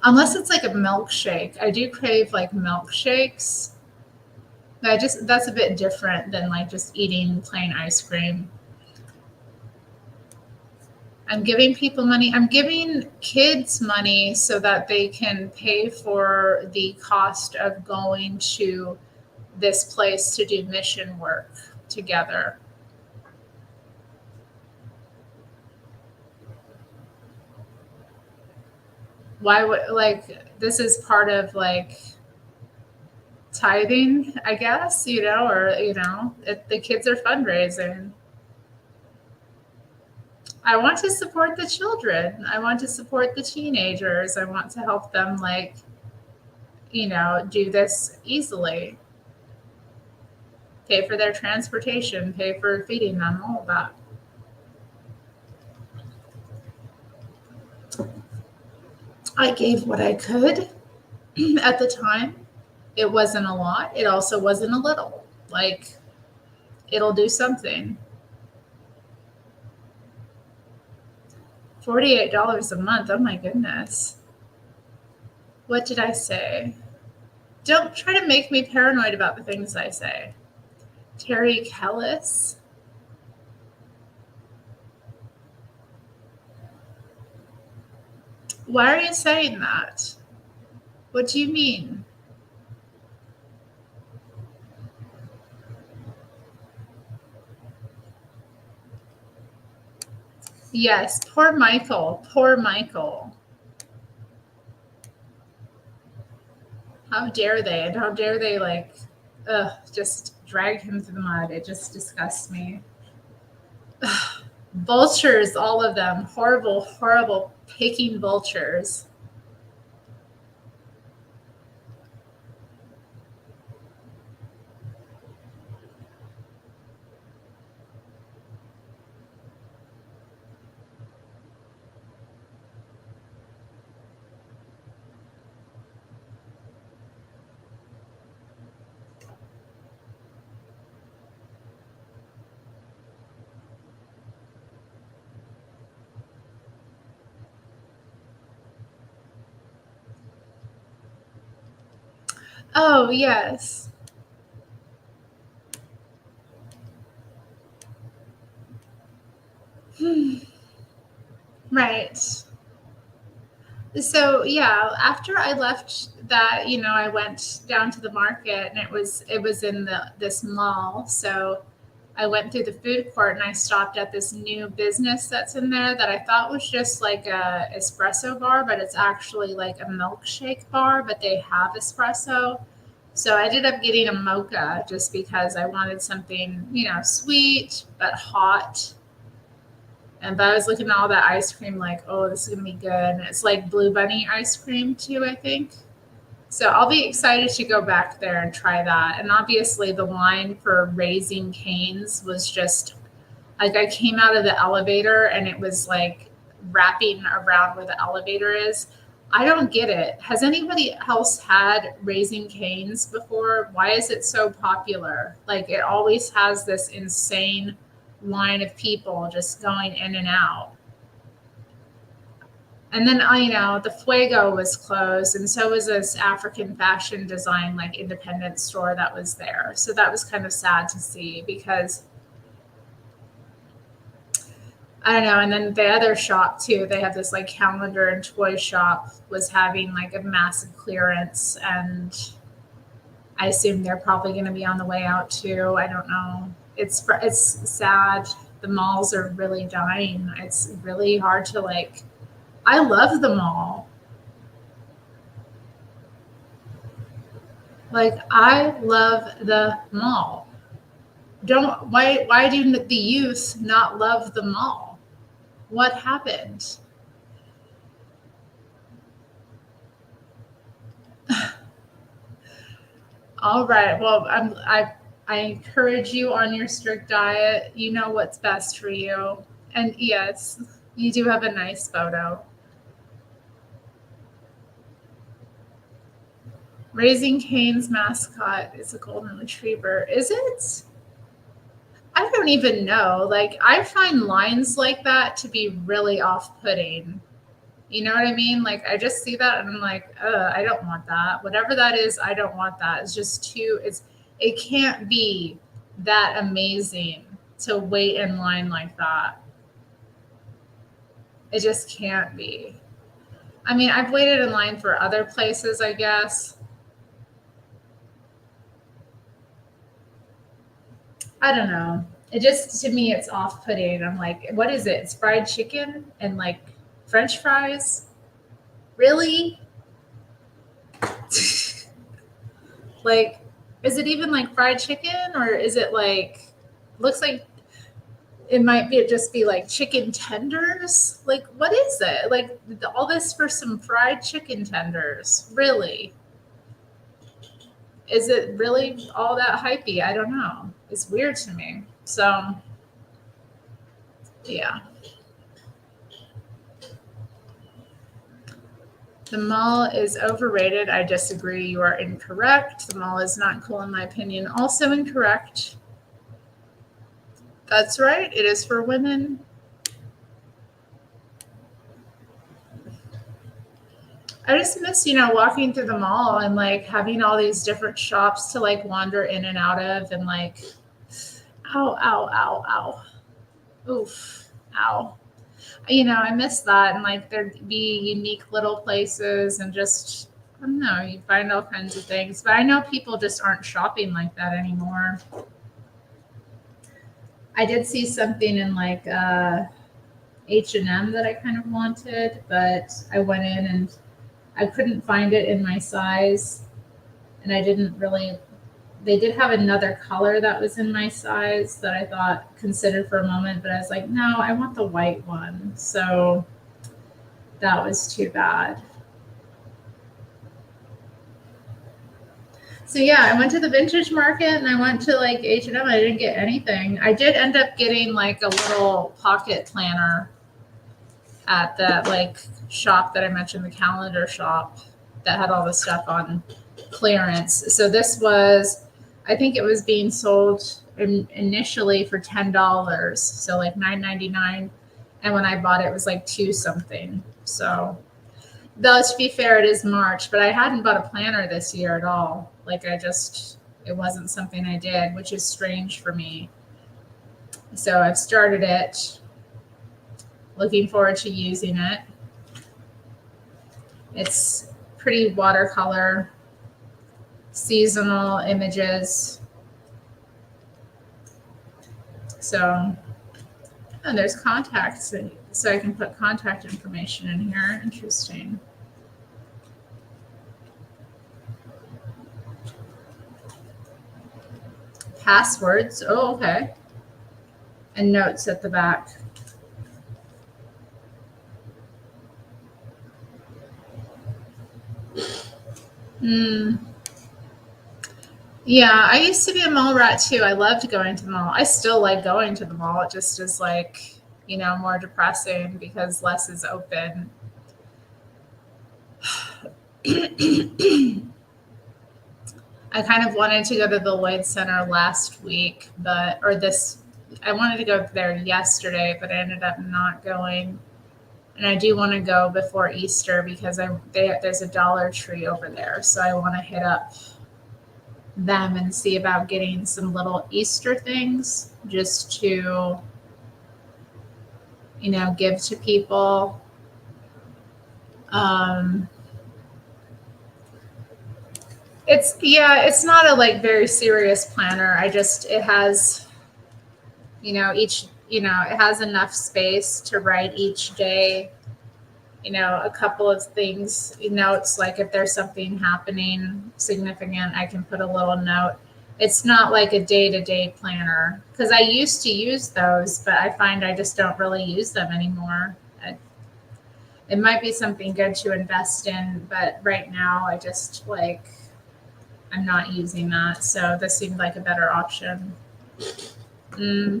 unless it's like a milkshake, I do crave like milkshakes. That's a bit different than like just eating plain ice cream. I'm giving people money. I'm giving kids money so that they can pay for the cost of going to this place to do mission work together. Why would like this is part of like tithing, I guess, or the kids are fundraising. I want to support the children. I want to support the teenagers. I want to help them like, do this easily. Pay for their transportation, pay for feeding them, all of that. I gave what I could at the time. It wasn't a lot. It also wasn't a little. Like, it'll do something. $48 a month. Oh my goodness. What did I say? Don't try to make me paranoid about the things I say. Terry Kellis. Why are you saying that? What do you mean? Yes, poor Michael. Poor Michael. How dare they? And how dare they, like, just drag him through the mud? It just disgusts me. Vultures, all of them. Horrible, horrible, picking vultures. Oh, yes. Right. So yeah, after I left that, I went down to the market and it was in this mall. So I went through the food court and I stopped at this new business that's in there that I thought was just like a espresso bar, but it's actually like a milkshake bar, but they have espresso. So I ended up getting a mocha just because I wanted something, sweet but hot. But I was looking at all that ice cream like, oh, this is going to be good. And it's like Blue Bunny ice cream too, I think. So I'll be excited to go back there and try that. And obviously the line for Raising Cane's was just like I came out of the elevator and it was like wrapping around where the elevator is. I don't get it. Has anybody else had Raising Cane's before? Why is it so popular? Like it always has this insane line of people just going in and out. And then the Fuego was closed, and so was this African fashion design like independent store that was there. So that was kind of sad to see because I don't know. And then the other shop too, they have this like calendar and toy shop was having like a massive clearance, and I assume they're probably going to be on the way out too. I don't know. It's sad. The malls are really dying. It's really hard to like. I love the mall. Like I love the mall. Why do the youth not love the mall? What happened? All right. Well, I encourage you on your strict diet. You know what's best for you. And yes, you do have a nice photo. Raising Cane's mascot is a golden retriever. Is it? I don't even know. Like, I find lines like that to be really off putting. You know what I mean? Like, I just see that and I'm like, I don't want that. Whatever that is, I don't want that. It's just it can't be that amazing to wait in line like that. It just can't be. I mean, I've waited in line for other places, I guess. I don't know. It just to me it's off putting. I'm like, what is it? It's fried chicken and like French fries? Really? Like, is it even like fried chicken or is it like looks like it might be just be like chicken tenders? Like what is it? Like all this for some fried chicken tenders. Really? Is it really all that hypey? I don't know. It's weird to me. So, yeah. The mall is overrated. I disagree. You are incorrect. The mall is not cool, in my opinion. Also incorrect. That's right. It is for women. I just miss, walking through the mall and like having all these different shops to like wander in and out of and like, ow, ow, ow, ow. Oof, ow. I miss that. And like there'd be unique little places and just, I don't know, you find all kinds of things. But I know people just aren't shopping like that anymore. I did see something in like H&M that I kind of wanted, but I went in and I couldn't find it in my size. And I didn't really, they did have another color that was in my size that I thought considered for a moment, but I was like, no, I want the white one. So that was too bad. So yeah, I went to the vintage market and I went to like H&M. I didn't get anything. I did end up getting like a little pocket planner at that like shop that I mentioned, the calendar shop that had all the stuff on clearance. So this was, I think it was being sold initially for $10, so like $9.99, and when I bought it, it was like two something. So, though to be fair, it is March, but I hadn't bought a planner this year at all. Like it wasn't something I did, which is strange for me. So I've started it. Looking forward to using it. It's pretty watercolor, seasonal images. So, and there's contacts, so I can put contact information in here. Interesting. Passwords. Oh, okay. And notes at the back. Hmm. Yeah, I used to be a mall rat too. I loved going to the mall. I still like going to the mall. It just is like, more depressing because less is open. I kind of wanted to go to the Lloyd Center last week, I wanted to go there yesterday, but I ended up not going. And I do want to go before Easter because there's a Dollar Tree over there. So I want to hit up them and see about getting some little Easter things just to, give to people. Um, it's not a like very serious planner. It has, it has enough space to write each day, a couple of things, notes, like if there's something happening significant, I can put a little note. It's not like a day-to-day planner because I used to use those, but I find I just don't really use them anymore. It might be something good to invest in, but right now I just like, I'm not using that. So this seemed like a better option. Mm,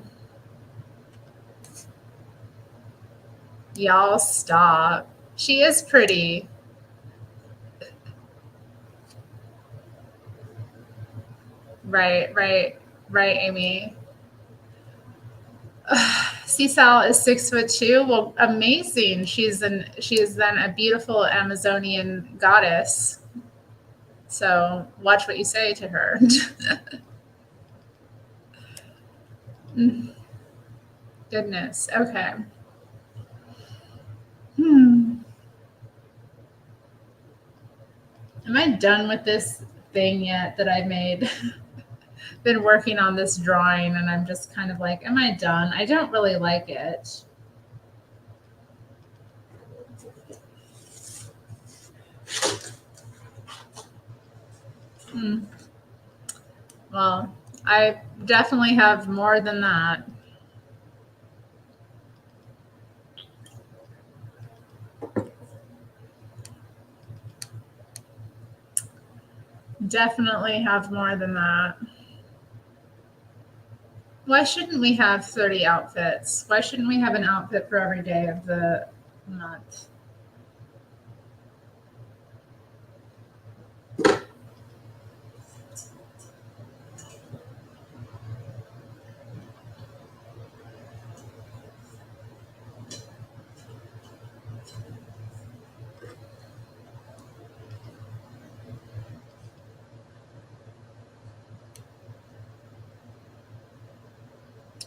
y'all stop. She is pretty. Right, right, right, Amy. Cecil is 6'2". Well, amazing. She is then a beautiful Amazonian goddess. So watch what you say to her. Goodness. Okay. Hmm. Am I done with this thing yet that I made? Been working on this drawing and I'm just kind of like, am I done? I don't really like it. Hmm. Well, I definitely have more than that. Definitely have more than that. Why shouldn't we have 30 outfits? Why shouldn't we have an outfit for every day of the month?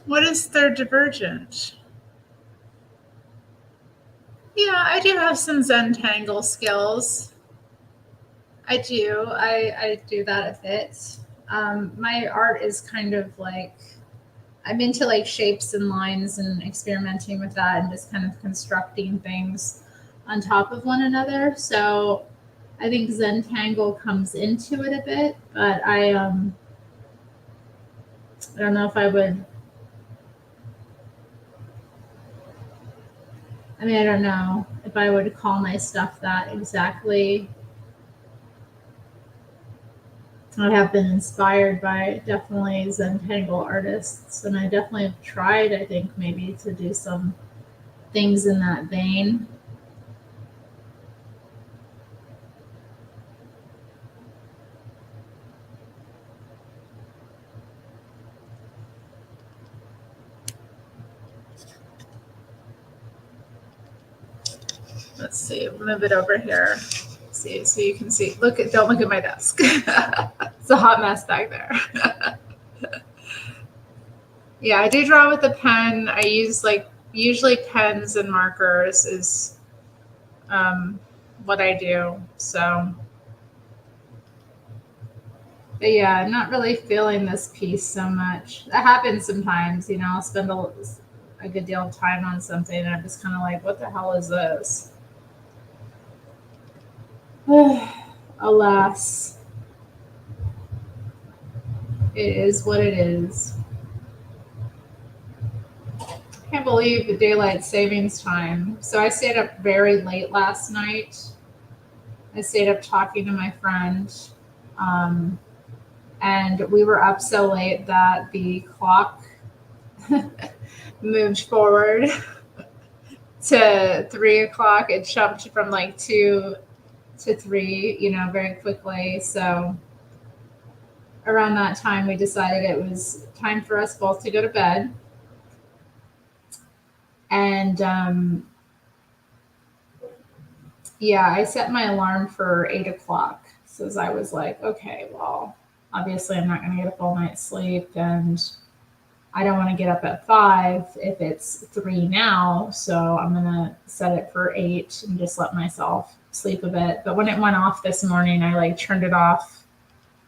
What is third divergent? Yeah, I do have some Zentangle skills. I do. I do that a bit. My art is kind of like I'm into like shapes and lines and experimenting with that and just kind of constructing things on top of one another. So I think Zentangle comes into it a bit, but I don't know if I would. I mean, I don't know if I would call my stuff that exactly. I have been inspired by definitely Zentangle artists, and I definitely have tried, I think, maybe to do some things in that vein. Let's see, move it over here. See, so you can see. Don't look at my desk. It's a hot mess back there. Yeah, I do draw with a pen. I use like usually pens and markers is um, what I do. So, but yeah, I'm not really feeling this piece so much. That happens sometimes, I'll spend a good deal of time on something and I'm just kind of like, what the hell is this? Alas, it is what it is. I can't believe the daylight savings time. So I stayed up very late last night. I stayed up talking to my friend. Um, and we were up so late that the clock moved forward to 3 o'clock. It jumped from like 2 to 3, very quickly. So around that time, we decided it was time for us both to go to bed. And yeah, I set my alarm for 8 o'clock. So as I was like, okay, well, obviously I'm not going to get a full night's sleep, and I don't want to get up at 5 if it's 3 now. So I'm going to set it for 8 and just let myself sleep a bit. But when it went off this morning, I like turned it off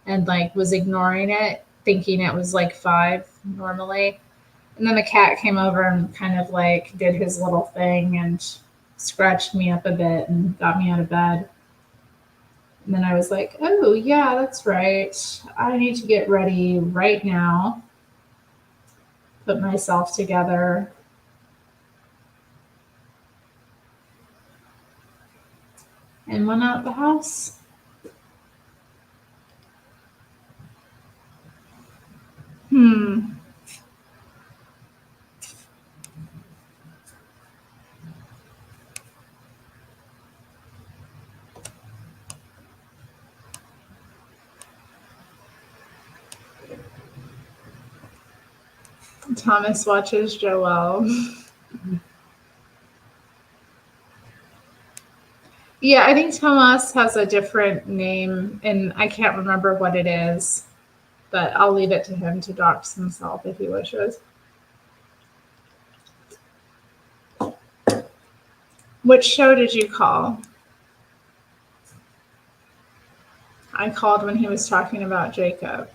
and like was ignoring it, thinking it was like 5 normally. And then the cat came over and kind of like did his little thing and scratched me up a bit and got me out of bed. And then I was like, oh, yeah, that's right. I need to get ready right now, put myself together. And went out the house. Hmm. Thomas watches Joelle. Yeah, I think Thomas has a different name, and I can't remember what it is, but I'll leave it to him to dox himself if he wishes. Which show did you call? I called when he was talking about Jacob.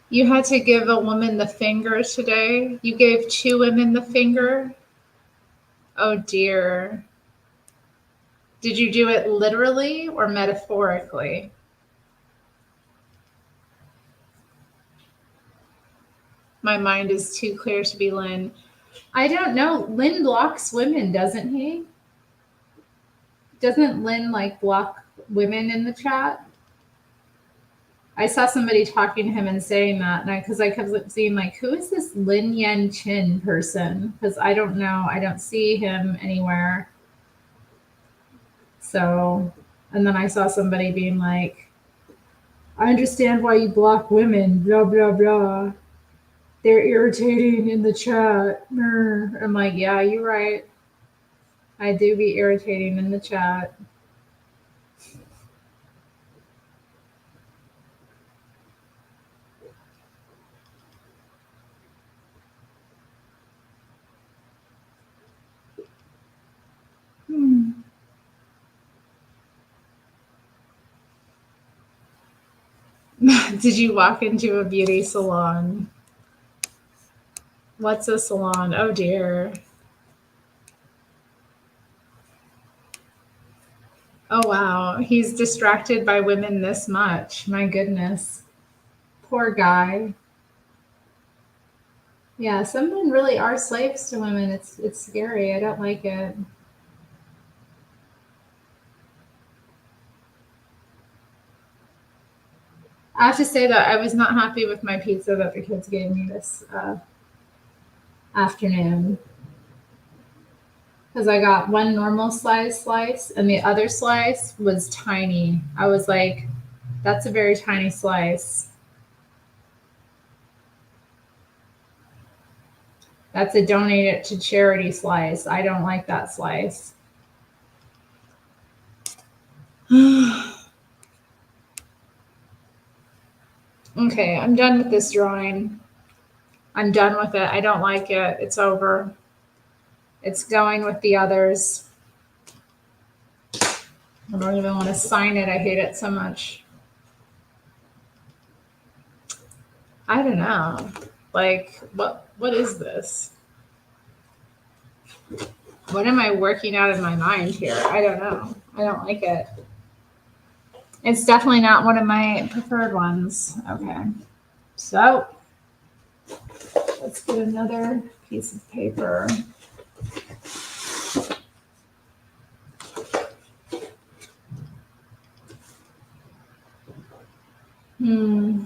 You had to give a woman the finger today? You gave 2 women the finger? Oh dear. Did you do it literally or metaphorically? My mind is too clear to be Lynn. I don't know. Lynn blocks women, doesn't he? Doesn't Lynn like block women in the chat? I saw somebody talking to him and saying that, and because I kept seeing like, who is this Lin Yen Chin person? Because I don't know, I don't see him anywhere. So, and then I saw somebody being like, I understand why you block women, blah blah blah. They're irritating in the chat. I'm like, yeah, you're right. I do be irritating in the chat. Did you walk into a beauty salon? What's a salon? Oh dear. Oh wow. He's distracted by women this much. My goodness. Poor guy. Yeah, some men really are slaves to women. It's scary. I don't like it. I have to say that I was not happy with my pizza that the kids gave me this afternoon because I got one normal size slice and the other slice was tiny. I was like, that's a very tiny slice. That's a donate it to charity slice. I don't like that slice. Okay, I'm done with this drawing. I'm done with it. I don't like it. It's over. It's going with the others. I don't even want to sign it. I hate it so much. I don't know. Like, what is this? What am I working out in my mind here? I don't know. I don't like it. It's definitely not one of my preferred ones. Okay. So let's get another piece of paper. Hmm.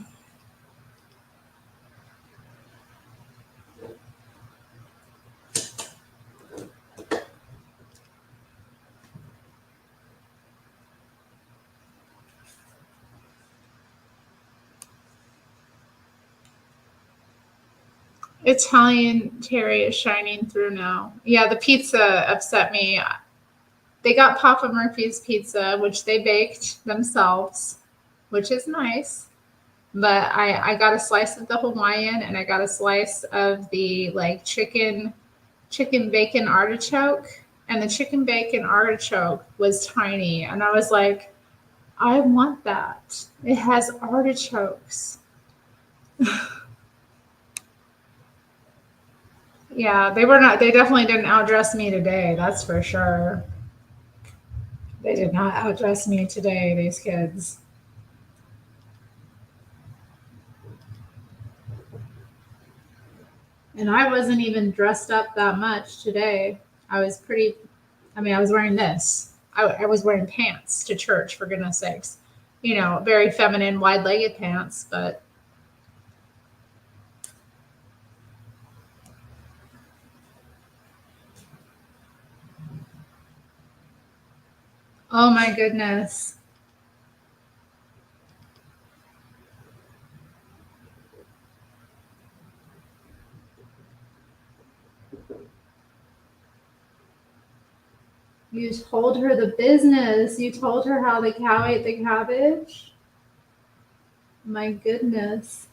Italian Terri is shining through now. Yeah, the pizza upset me. They got Papa Murphy's pizza, which they baked themselves, which is nice. But I got a slice of the Hawaiian and I got a slice of the like chicken bacon artichoke. And the chicken bacon artichoke was tiny. And I was like, I want that. It has artichokes. Yeah, they definitely didn't outdress me today, that's for sure. They did not outdress me today, these kids. And I wasn't even dressed up that much today. I was pretty, I mean, I was wearing this. I was wearing pants to church, for goodness sakes. You know, very feminine, wide legged pants, but oh my goodness. You told her the business. You told her how the cow ate the cabbage. My goodness.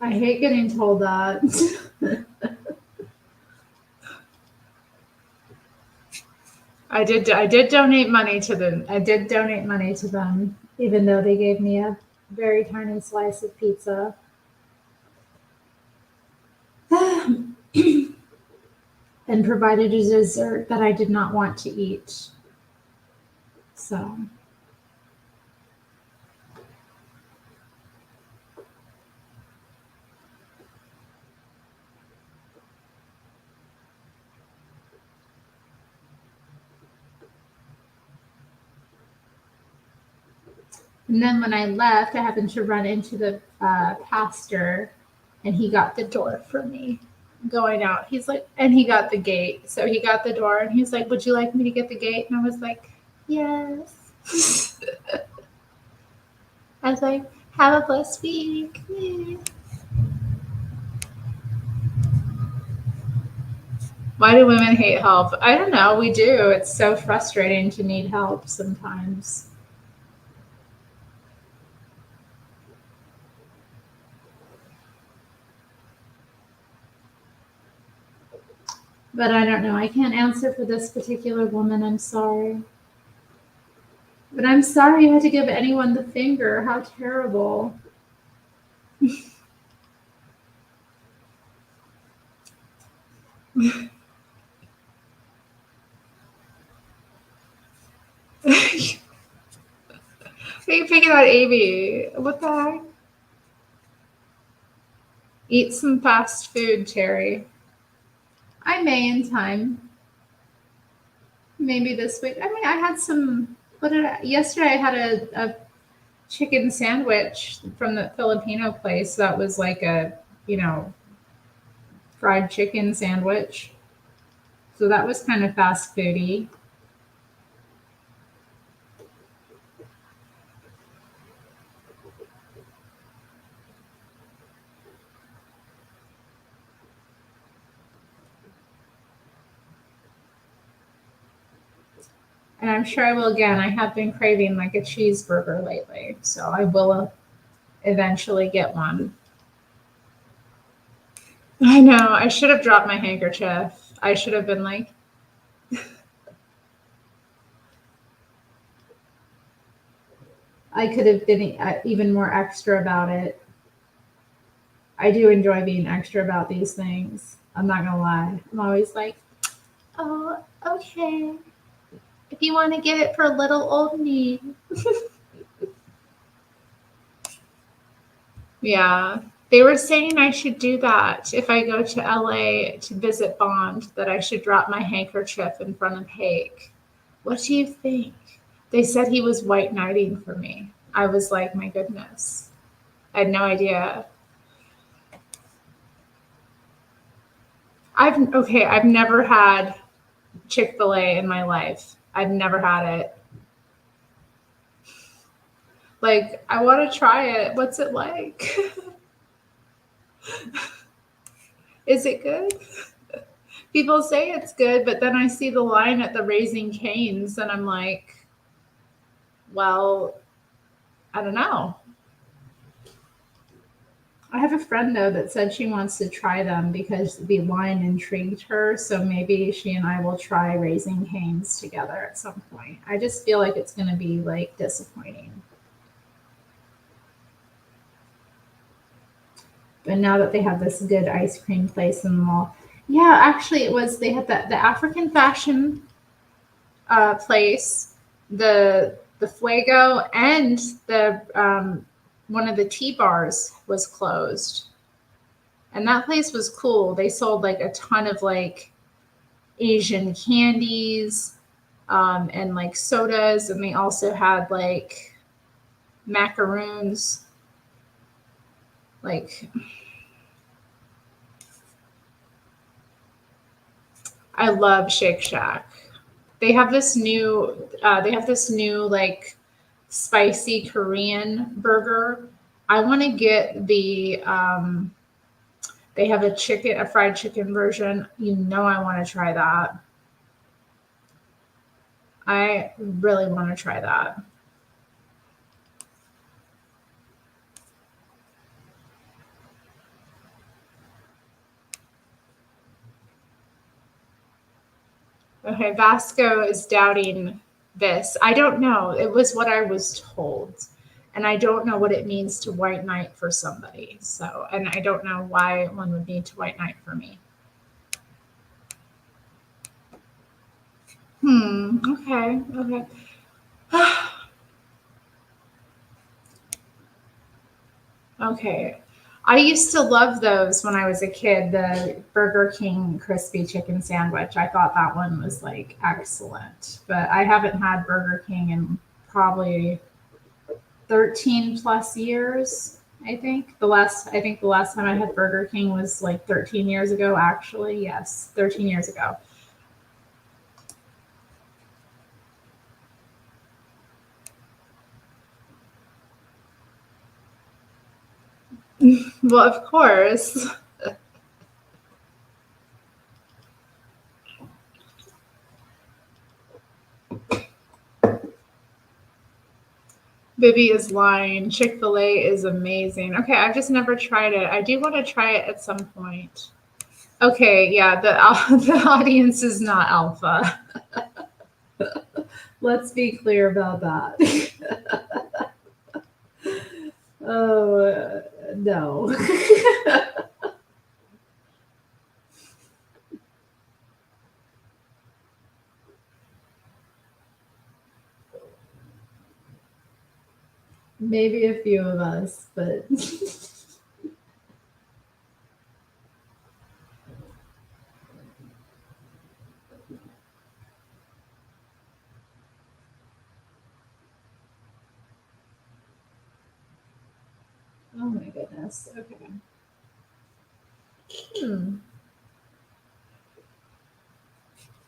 I hate getting told that. I did donate money to them. I did donate money to them, even though they gave me a very tiny slice of pizza. And provided a dessert that I did not want to eat. So, and then when I left, I happened to run into the pastor, and he got the door for me going out. He's like, and he got the gate. So he got the door, and he's like, "Would you like me to get the gate?" And I was like, "Yes." I was like, "Have a blessed week." Why do women hate help? I don't know. We do. It's so frustrating to need help sometimes. But I don't know. I can't answer for this particular woman. I'm sorry. But I'm sorry you had to give anyone the finger. How terrible. What are you picking on Amy? What the heck? Eat some fast food, Terri. I may in time. Maybe this week. I mean, I had some. Yesterday I had a chicken sandwich from the Filipino place that was like a, fried chicken sandwich. So that was kind of fast foody. And I'm sure I will again. I have been craving like a cheeseburger lately, so I will eventually get one. I know. I should have dropped my handkerchief. I should have been like, I could have been even more extra about it. I do enjoy being extra about these things. I'm not going to lie. I'm always like, oh, okay. If you want to get it for little old me. Yeah. They were saying I should do that if I go to LA to visit Bond, that I should drop my handkerchief in front of Hake. What do you think? They said he was white knighting for me. I was like, my goodness. I had no idea. I've never had Chick-fil-A in my life. I've never had it. Like, I want to try it. What's it like? Is it good? People say it's good, but then I see the line at the Raising Cane's and I'm like, well, I don't know. I have a friend though that said she wants to try them because the line intrigued her. So maybe she and I will try Raising Cane's together at some point. I just feel like it's going to be like disappointing. But now that they have this good ice cream place in the mall, yeah, actually, they had the African fashion place, the Fuego, and the one of the tea bars was closed, and that place was cool. They sold like a ton of like Asian candies and like sodas, and they also had like macaroons, like. I love Shake Shack. They have this new like spicy Korean burger. I want to get they have a fried chicken version. I want to try that. I really want to try that. Okay, Vasco is doubting this. I don't know. It was what I was told. And I don't know what it means to white knight for somebody. So, and I don't know why one would need to white knight for me. Okay. Okay. I used to love those when I was a kid, the Burger King crispy chicken sandwich. I thought that one was like excellent. But I haven't had Burger King in probably 13 plus years. I think the last time I had Burger King was like 13 years ago, actually. Yes, 13 years ago. Well, of course. Bibby is lying. Chick-fil-A is amazing. Okay, I've just never tried it. I do want to try it at some point. Okay, yeah, the audience is not alpha. Let's be clear about that. Oh, no. Maybe a few of us, but oh my goodness. Okay. Hmm.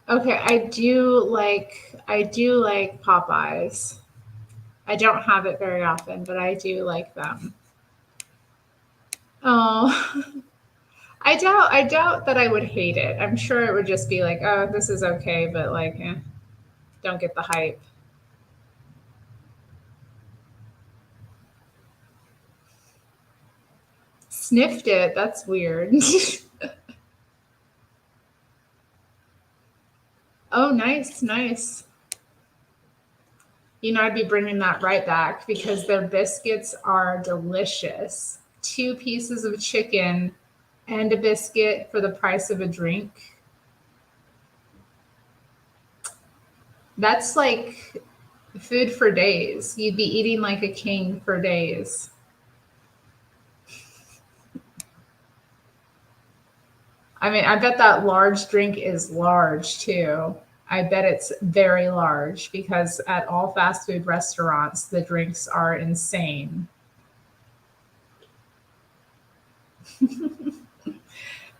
Okay, I do like Popeyes. I don't have it very often, but I do like them. Oh, I doubt that I would hate it. I'm sure it would just be like, oh, this is okay, but like, don't get the hype. Sniffed it. That's weird. Oh, nice, nice. I'd be bringing that right back because their biscuits are delicious. Two pieces of chicken and a biscuit for the price of a drink. That's like food for days. You'd be eating like a king for days. I mean, I bet that large drink is large too. I bet it's very large because at all fast food restaurants, the drinks are insane.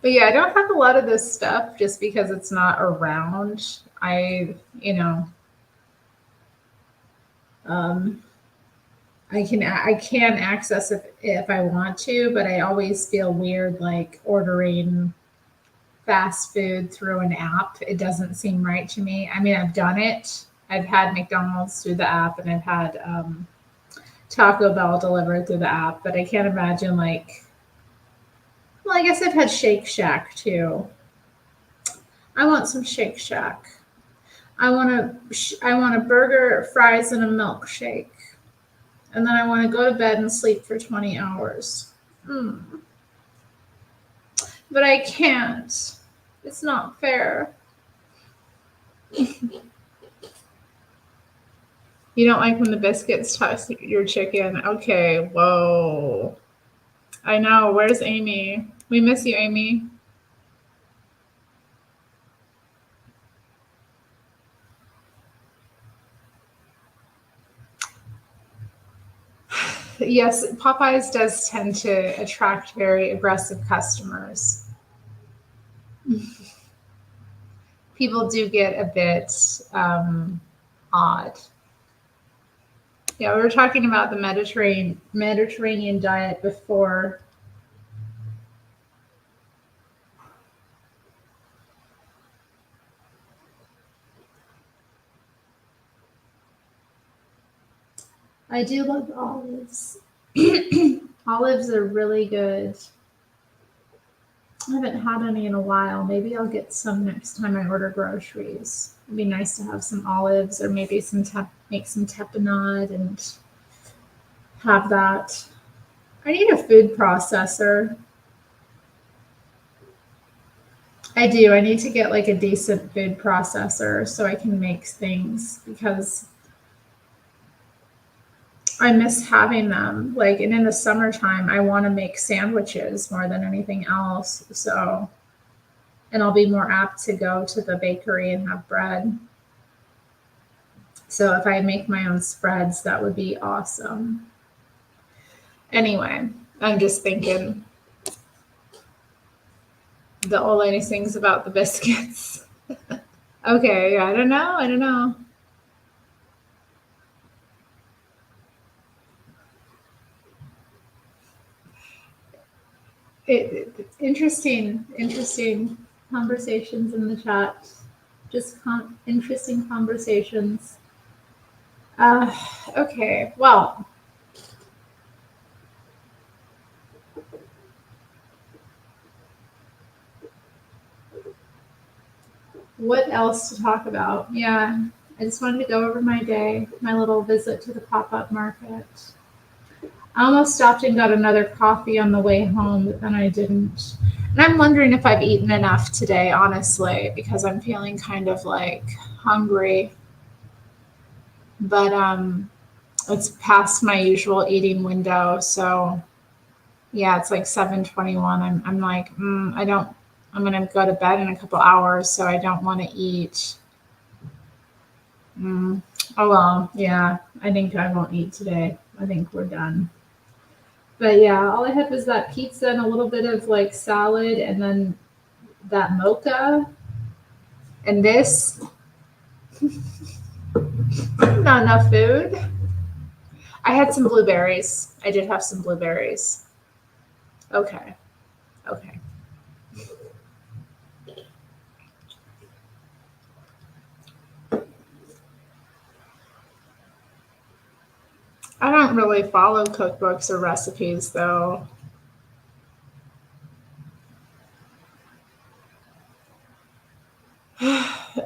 But yeah, I don't have a lot of this stuff just because it's not around. Um, I can access it if I want to, but I always feel weird like ordering fast food through an app. It doesn't seem right to me. I mean, I've done it. I've had McDonald's through the app, and I've had Taco Bell delivered through the app, but I can't imagine like. Well, I guess I've had Shake Shack too. I want some Shake Shack. I want a burger, fries, and a milkshake, and then I want to go to bed and sleep for 20 hours. Mm. But I can't. It's not fair. You don't like when the biscuits touch your chicken. Okay, whoa. I know. Where's Amy? We miss you, Amy. Yes, Popeyes does tend to attract very aggressive customers. People do get a bit odd. Yeah, we were talking about the Mediterranean diet before. I do love olives. Olives are really good. I haven't had any in a while. Maybe I'll get some next time I order groceries. It'd be nice to have some olives or maybe make some tapenade and have that. I need a food processor. I do. I need to get like a decent food processor so I can make things because I miss having them. Like, and in the summertime, I want to make sandwiches more than anything else. So, and I'll be more apt to go to the bakery and have bread. So, if I make my own spreads, that would be awesome. Anyway, I'm just thinking the old lady sings about the biscuits. Okay, I don't know. I don't know. Interesting conversations in the chat. Just interesting conversations. Uh, okay, well, What else to talk about? Yeah, I just wanted to go over my day, my little visit to the pop-up market. I almost stopped and got another coffee on the way home, but then I didn't. And I'm wondering if I've eaten enough today, honestly, because I'm feeling kind of like hungry. But it's past my usual eating window, so yeah, it's like 7:21. I'm like, I don't. I'm gonna go to bed in a couple hours, so I don't want to eat. Mm, oh well, yeah. I think I won't eat today. I think we're done. But yeah, all I had was that pizza and a little bit of like salad, and then that mocha, and this. Not enough food. I had some blueberries. I did have some blueberries. Okay. Okay. I don't really follow cookbooks or recipes though.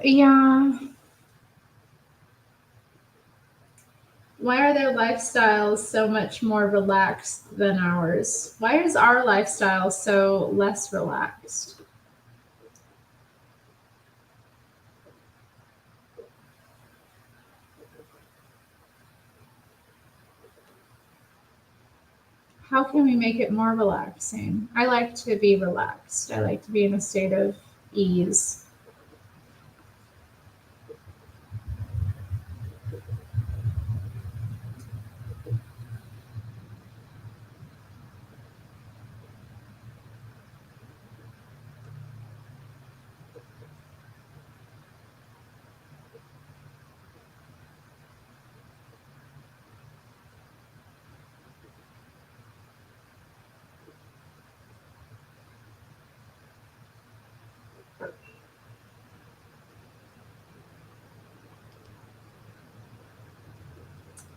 Yeah. Why are their lifestyles so much more relaxed than ours? Why is our lifestyle so less relaxed? How can we make it more relaxing? I like to be relaxed. I like to be in a state of ease.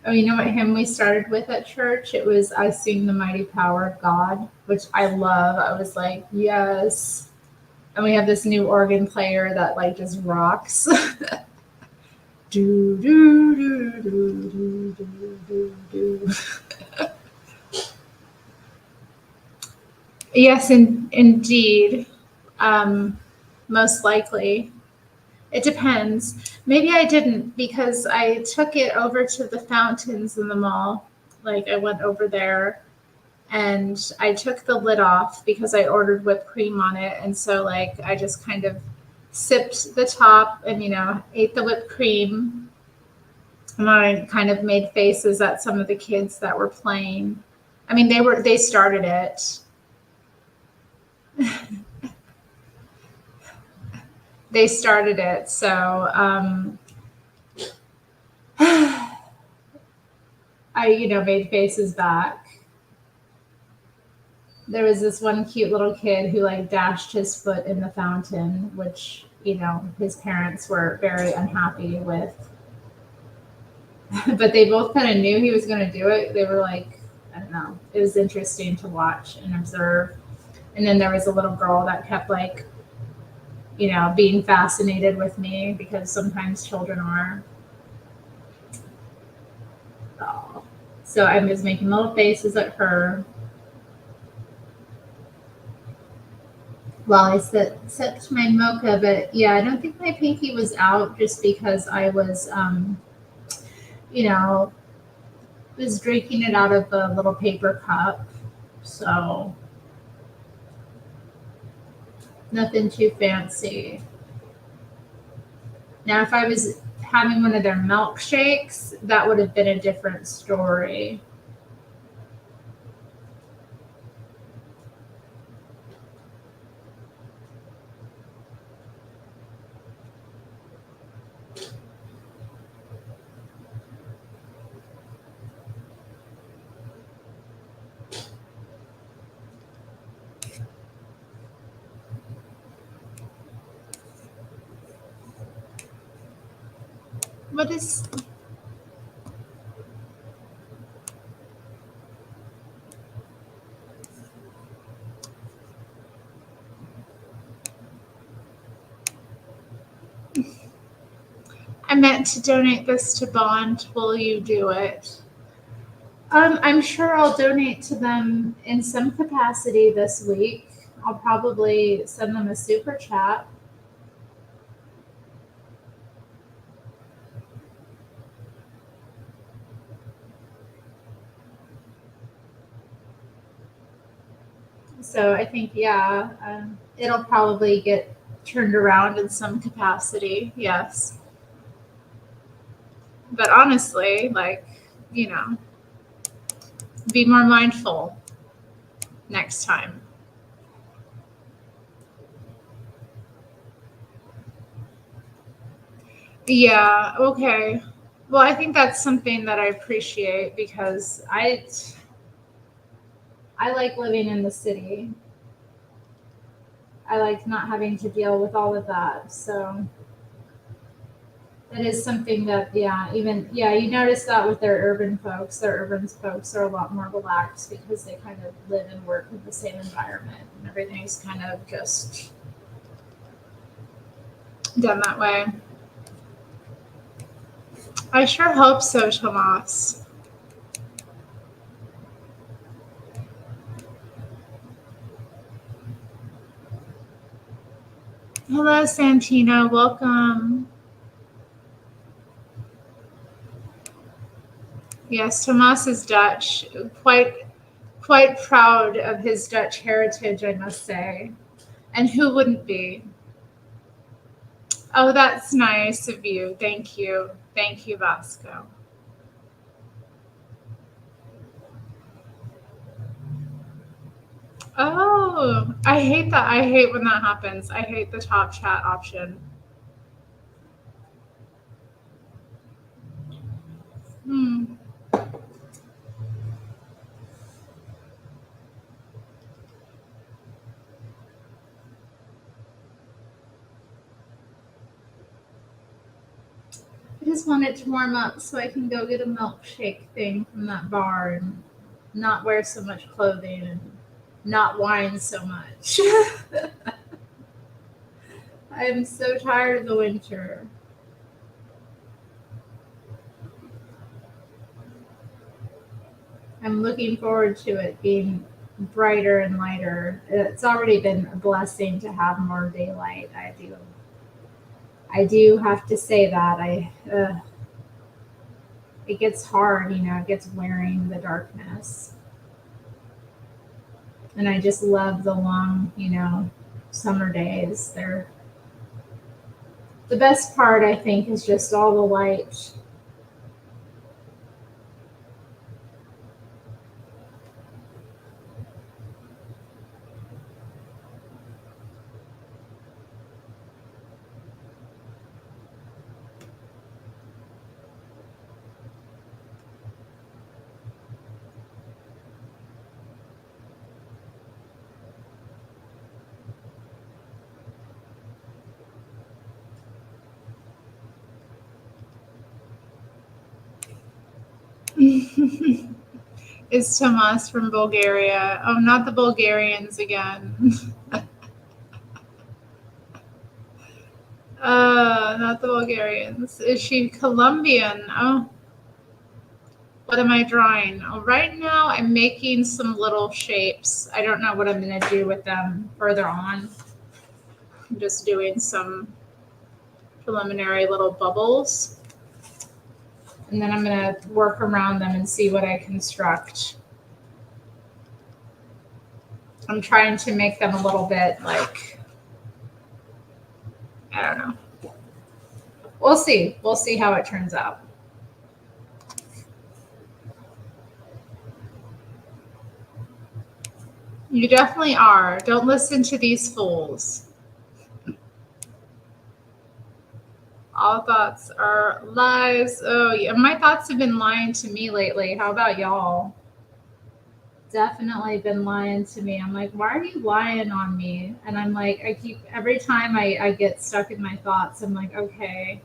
Oh, you know what hymn we started with at church? It was I Sing the Mighty Power of God, which I love. I was like, yes. And we have this new organ player that like just rocks. do, do, do, do, do, do, do, do. Yes, indeed. Um, most likely. It depends. Maybe I didn't because I took it over to the fountains in the mall. Like I went over there and I took the lid off because I ordered whipped cream on it. And so like I just kind of sipped the top and ate the whipped cream. And I kind of made faces at some of the kids that were playing. I mean, they started it. They started it. So I, made faces back. There was this one cute little kid who like dashed his foot in the fountain, which, his parents were very unhappy with. But they both kind of knew he was going to do it. They were like, I don't know. It was interesting to watch and observe. And then there was a little girl that kept like, being fascinated with me because sometimes children are. Oh. So I was making little faces at her while I sipped my mocha. But yeah, I don't think my pinky was out just because I was, you know, was drinking it out of a little paper cup. So nothing too fancy. Now, if I was having one of their milkshakes, that would have been a different story. What is I meant to donate this to Bond. Will you do it? I'm sure I'll donate to them in some capacity this week. I'll probably send them a super chat. So I think, yeah, it'll probably get turned around in some capacity. Yes. But honestly, like, you know, be more mindful next time. Yeah, okay. Well, I think that's something that I appreciate because I like living in the city. I like not having to deal with all of that. So it is something that, yeah, even, yeah, you notice that with their urban folks. Their urban folks are a lot more relaxed because they kind of live and work in the same environment and everything's kind of just done that way. I sure hope so, Tomas. Hello, Santina. Welcome. Yes, Tomas is Dutch. Quite proud of his Dutch heritage, I must say. And who wouldn't be? Oh, that's nice of you. Thank you. Thank you, Vasco. Oh, I hate that. I hate when that happens. I hate the top chat option. Hmm. I just want it to warm up so I can go get a milkshake thing from that bar and not wear so much clothing and not whine so much. I am so tired of the winter. I'm looking forward to it being brighter and lighter. It's already been a blessing to have more daylight. I do have to say that it gets hard, it gets wearing the darkness. And I just love the long, summer days. They're the best part, I think, is just all the light. Is Tomas from Bulgaria? Oh, not the Bulgarians again. Not the Bulgarians. Is she Colombian? Oh, what am I drawing? Oh, right now, I'm making some little shapes. I don't know what I'm going to do with them further on. I'm just doing some preliminary little bubbles. And then I'm going to work around them and see what I construct. I'm trying to make them a little bit like, I don't know. We'll see. We'll see how it turns out. You definitely are. Don't listen to these fools. All thoughts are lies. Oh, yeah. My thoughts have been lying to me lately. How about y'all? Definitely been lying to me. I'm like, why are you lying on me? And I'm like, every time I get stuck in my thoughts, I'm like, okay,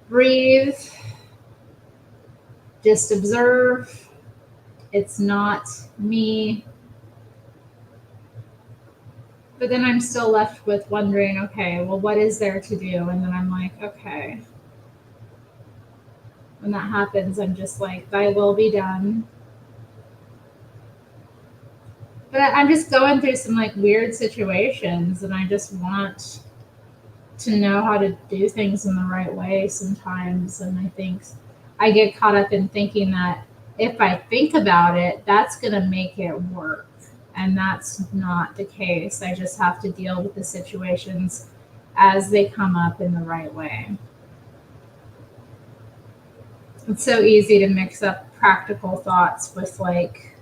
breathe, just observe. It's not me. But then I'm still left with wondering, okay, well, what is there to do? And then I'm like, okay, When that happens, I'm just like, thy will be done. But I'm just going through some like weird situations, and I just want to know how to do things in the right way sometimes. And I think I get caught up in thinking that if I think about it, that's going to make it work. And that's not the case. I just have to deal with the situations as they come up in the right way. It's so easy to mix up practical thoughts with like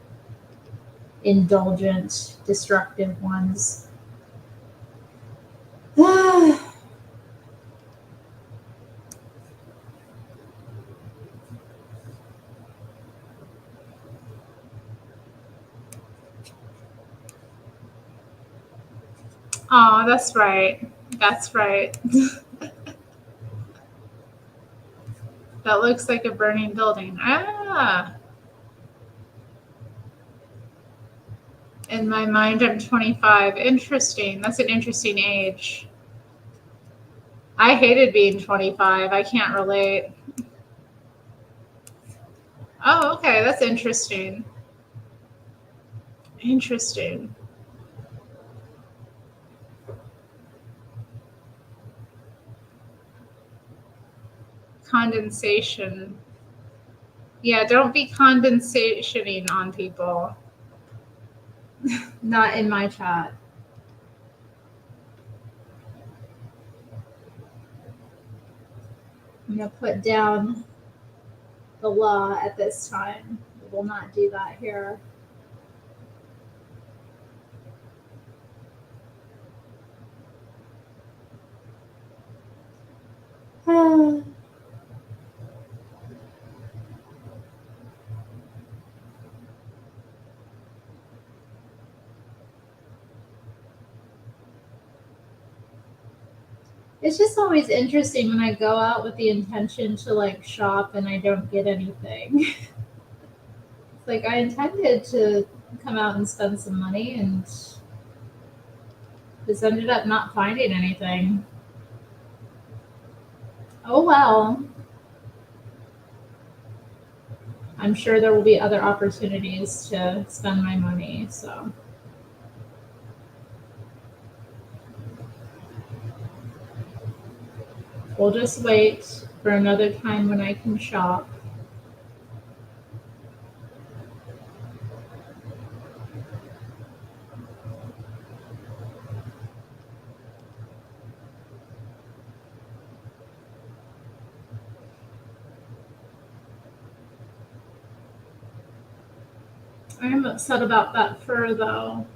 indulgent, destructive ones. Oh, that's right. That's right. That looks like a burning building. Ah, in my mind, I'm 25. Interesting. That's an interesting age. I hated being 25. I can't relate. Oh, okay. That's interesting. Interesting. Condensation. Yeah, don't be condensationing on people. Not in my chat. I'm going to put down the law at this time. We will not do that here. It's just always interesting when I go out with the intention to like shop and I don't get anything. It's like I intended to come out and spend some money and just ended up not finding anything. Oh well. I'm sure there will be other opportunities to spend my money, so we'll just wait for another time when I can shop. I am upset about that fur though.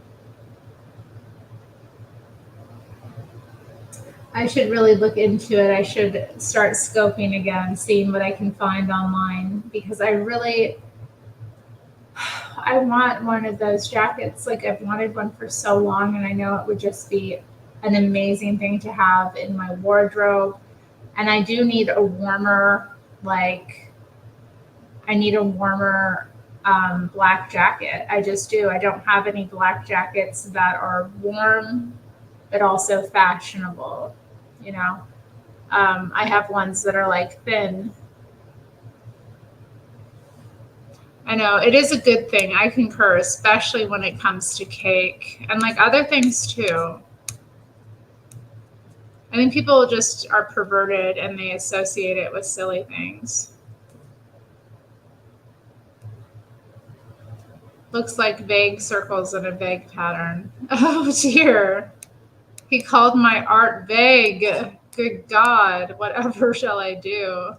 I should really look into it. I should start scoping again, seeing what I can find online because I want one of those jackets. Like I've wanted one for so long and I know it would just be an amazing thing to have in my wardrobe. And I do need a warmer like I need a warmer black jacket. I just do. I don't have any black jackets that are warm but also fashionable, you know. I have ones that are like thin. I know it is a good thing. I concur, especially when it comes to cake and like other things too. I think people just are perverted and they associate it with silly things. Looks like vague circles in a vague pattern. Oh dear. He called my art vague. Good God, whatever shall I do?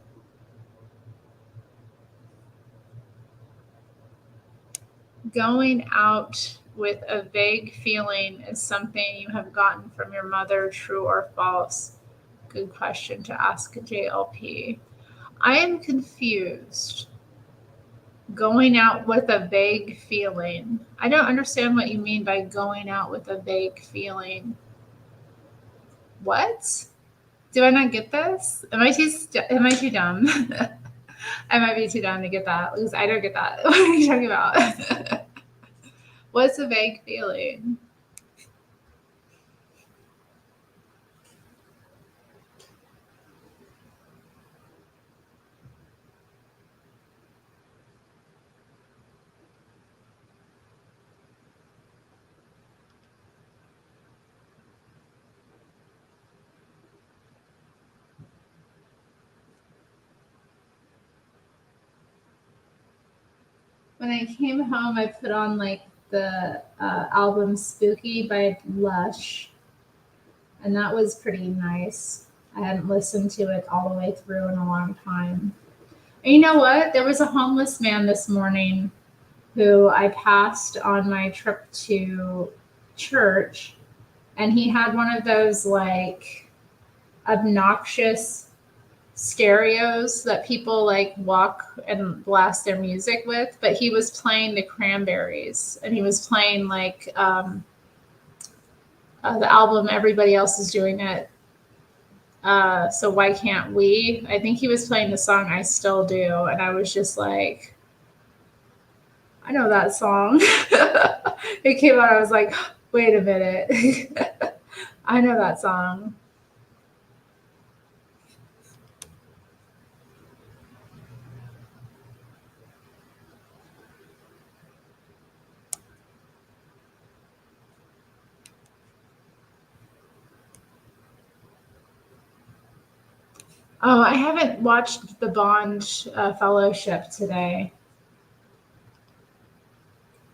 Going out with a vague feeling is something you have gotten from your mother, true or false? Good question to ask a JLP. I am confused. Going out with a vague feeling. I don't understand what you mean by going out with a vague feeling. What? Do I not get this? Am I too dumb? I might be too dumb to get that because I don't get that. What are you talking about? What's a vague feeling? when I came home, I put on like the album Spooky by Lush, and that was pretty nice. I hadn't listened to it all the way through in a long time. And you know what? There was a homeless man this morning who I passed on my trip to church, and he had one of those like obnoxious stereos that people like walk and blast their music with, but he was playing the Cranberries, and he was playing like the album Everybody Else Is Doing It, so why can't we? I think he was playing the song I Still Do, and I was just like, I know that song. It came out, I was like, wait a minute. I know that song. Oh, I haven't watched the Bond Fellowship today.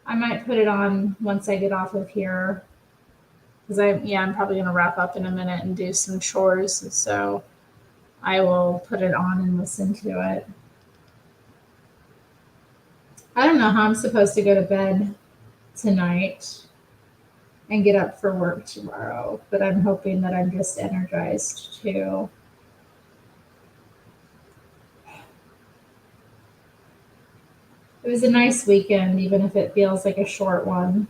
I might put it on once I get off of here, because I'm probably gonna wrap up in a minute and do some chores. So I will put it on and listen to it. I don't know how I'm supposed to go to bed tonight and get up for work tomorrow, but I'm hoping that I'm just energized too. It was a nice weekend, even if it feels like a short one.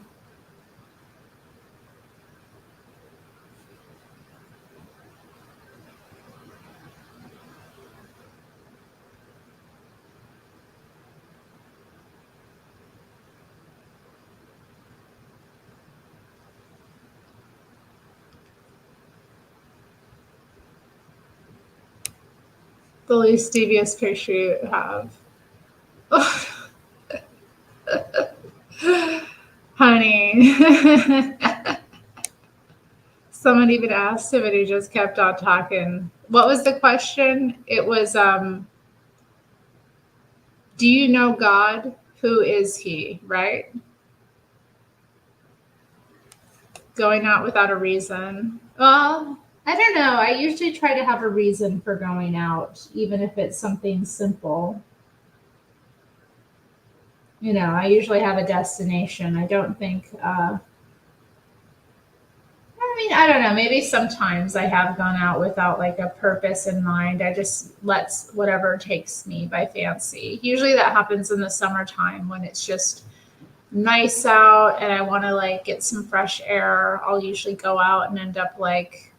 The least devious picture you have. Honey. Someone even asked him and he just kept on talking. What was the question? It was, do you know God? Who is he? Right? Going out without a reason. Well, I don't know. I usually try to have a reason for going out, even if it's something simple. I usually have a destination. I don't think, I don't know. Maybe sometimes I have gone out without like a purpose in mind. I just let whatever takes me by fancy. Usually that happens in the summertime when it's just nice out and I want to like get some fresh air. I'll usually go out and end up like,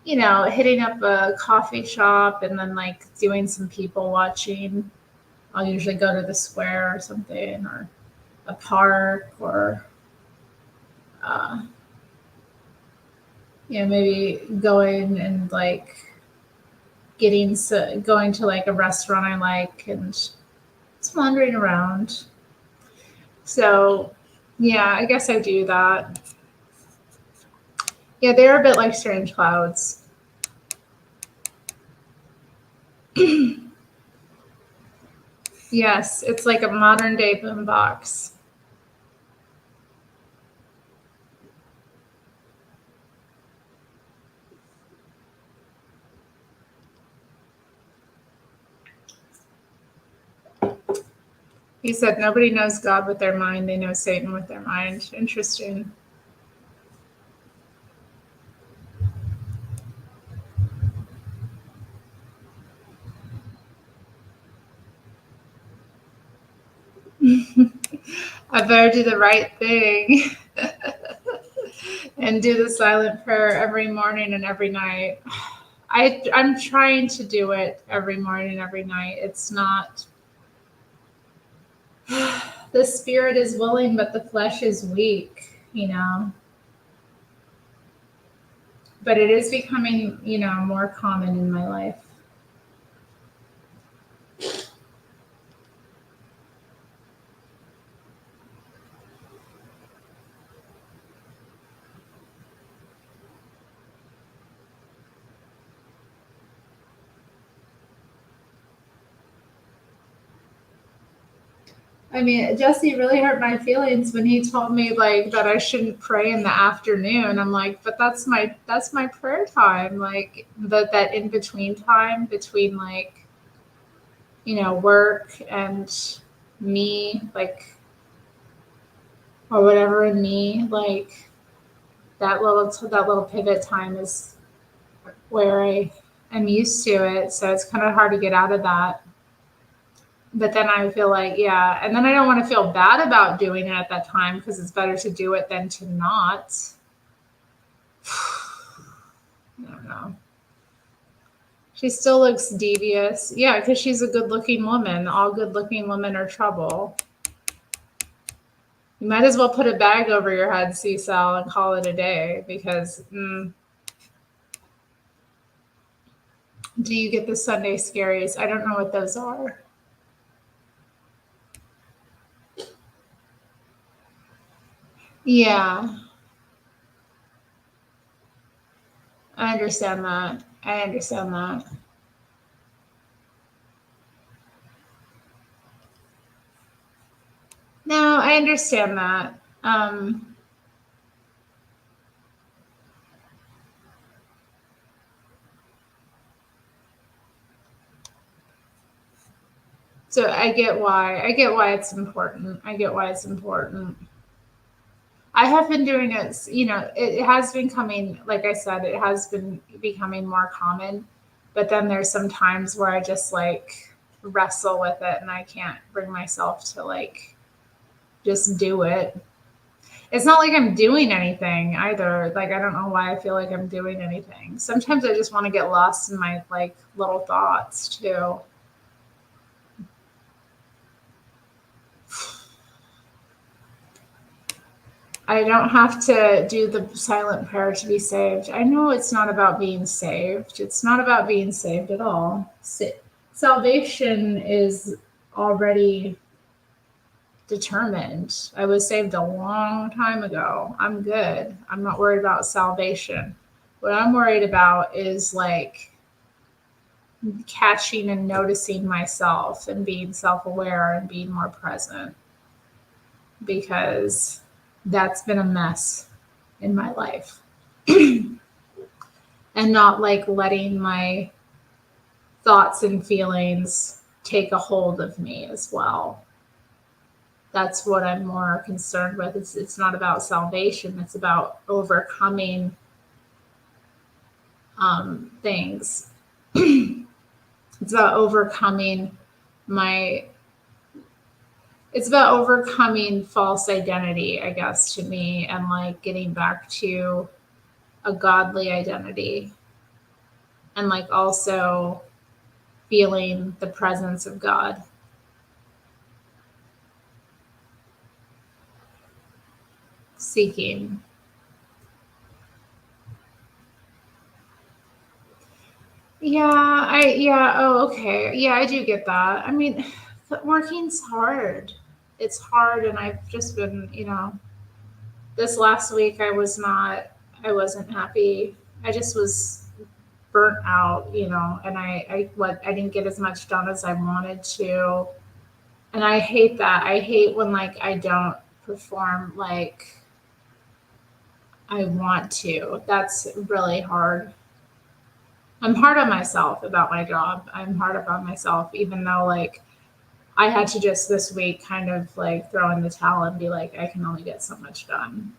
hitting up a coffee shop and then like doing some people watching. I'll usually go to the square or something, or a park, or uh, maybe going and like going to like a restaurant I like and just wandering around. So yeah, I guess I do that. Yeah, they're a bit like strange clouds. Yes, it's like a modern day boombox. He said nobody knows God with their mind, they know Satan with their mind. Interesting. I better do the right thing and do the silent prayer every morning and every night. I'm trying to do it every morning, every night. It's not, the spirit is willing, but the flesh is weak. But it is becoming, more common in my life. I mean, Jesse really hurt my feelings when he told me like that I shouldn't pray in the afternoon. I'm like, but that's my prayer time. Like that in between time between like, work and me, like or whatever in me, like that little pivot time is where I am used to it. So it's kind of hard to get out of that. But then I feel like, yeah, and then I don't want to feel bad about doing it at that time because it's better to do it than to not. I don't know. She still looks devious. Yeah, because she's a good looking woman. All good looking women are trouble. You might as well put a bag over your head, Cecil, and call it a day because do you get the Sunday scaries? I don't know what those are. Yeah, I understand that. I understand that. No, I understand that. So I get why. I get why it's important. I get why it's important. I have been doing it, it has been coming, like I said, it has been becoming more common. But then there's some times where I just like wrestle with it and I can't bring myself to like just do it. It's not like I'm doing anything either. Like I don't know why I feel like I'm doing anything. Sometimes I just want to get lost in my like little thoughts too. I don't have to do the silent prayer to be saved. I know it's not about being saved. It's not about being saved at all. Salvation is already determined. I was saved a long time ago. I'm good. I'm not worried about salvation. What I'm worried about is like catching and noticing myself and being self aware and being more present because that's been a mess in my life. And not like letting my thoughts and feelings take a hold of me as well. That's what I'm more concerned with. It's not about salvation, it's about overcoming things. It's about overcoming my it's about overcoming false identity, I guess, to me, and like getting back to a godly identity and like also feeling the presence of God. Seeking. Oh, okay. Yeah, I do get that. I mean, working's hard. It's hard, and I've just been, this last week I wasn't happy. I just was burnt out, and I didn't get as much done as I wanted to. And I hate that. I hate when like I don't perform like I want to. That's really hard. I'm hard on myself about my job. I'm hard on myself, even though like I had to just this week kind of like throw in the towel and be like, I can only get so much done.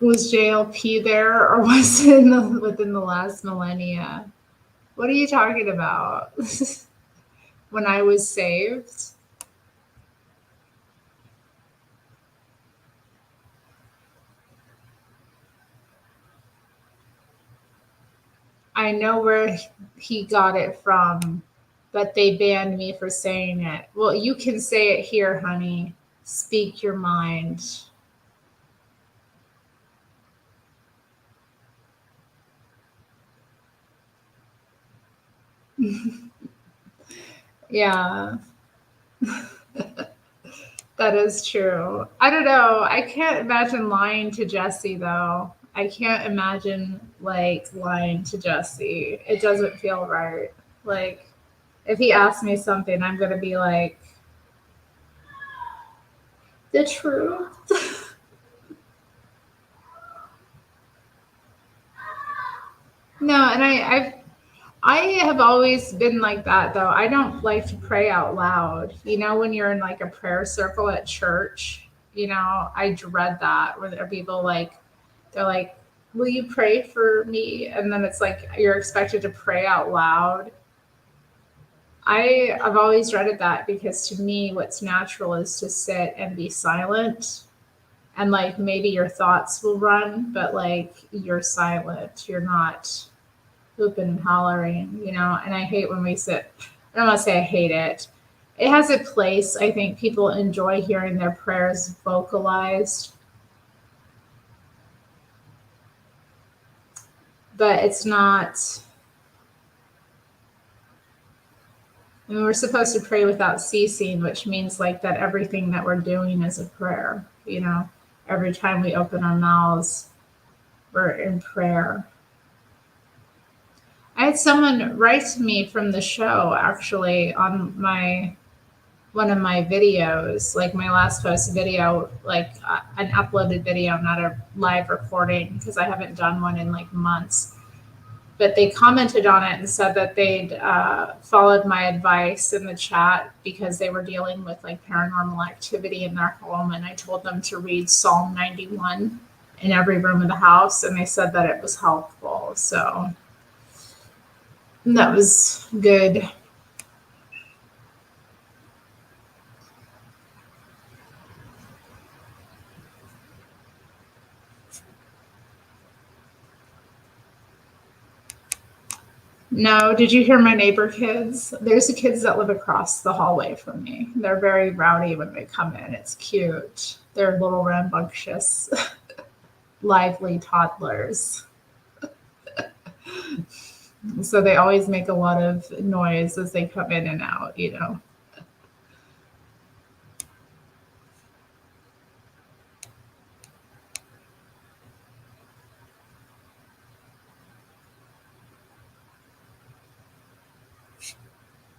Was JLP there or was it within the last millennia? What are you talking about? When I was saved? I know where he got it from, but they banned me for saying it. Well, you can say it here, honey. Speak your mind. Yeah. That is true. I don't know. I can't imagine lying to Jesse though. I can't imagine like lying to Jesse. It doesn't feel right. Like if he asks me something, I'm gonna be like the truth. No, and I have always been like that though. I don't like to pray out loud. You know, when you're in like a prayer circle at church, I dread that where there are people like they're like, "Will you pray for me?" And then it's like you're expected to pray out loud. I've always dreaded that because to me what's natural is to sit and be silent and like maybe your thoughts will run, but like you're silent. You're not hooping and hollering, and I hate when we sit. I don't want to say I hate it. It has a place. I think people enjoy hearing their prayers vocalized, but it's not. I mean, we're supposed to pray without ceasing, which means like that everything that we're doing is a prayer. Every time we open our mouths, we're in prayer. I had someone write to me from the show actually on my one of my videos, like my last post video, like an uploaded video, not a live recording, because I haven't done one in like months. But they commented on it and said that they'd followed my advice in the chat because they were dealing with like paranormal activity in their home. And I told them to read Psalm 91 in every room of the house. And they said that it was helpful. So that was good. No, did you hear my neighbor kids? There's the kids that live across the hallway from me. They're very rowdy when they come in. It's cute. They're little rambunctious, lively toddlers. So they always make a lot of noise as they come in and out.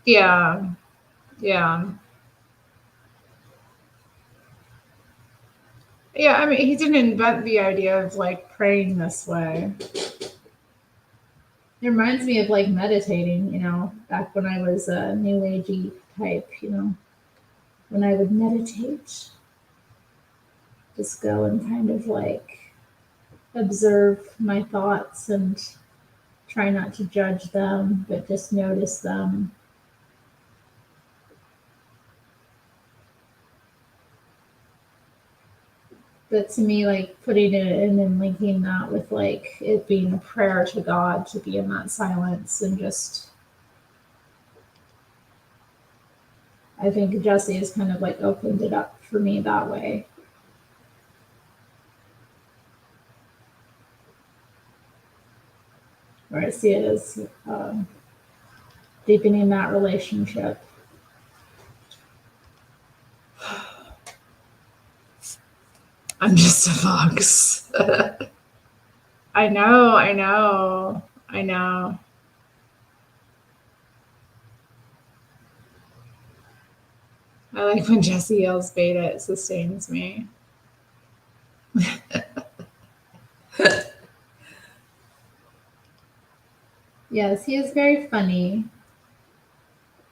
Yeah, yeah. Yeah, I mean, he didn't invent the idea of like praying this way. It reminds me of like meditating, back when I was a new agey type, when I would meditate, just go and kind of like observe my thoughts and try not to judge them, but just notice them. But to me, like putting it in and linking that with like it being a prayer to God to be in that silence and just, I think Jesse has kind of like opened it up for me that way. Where I see it as deepening that relationship. I'm just a fox. I know, I know, I know. I like when Jesse yells beta, it sustains me. Yes, he is very funny.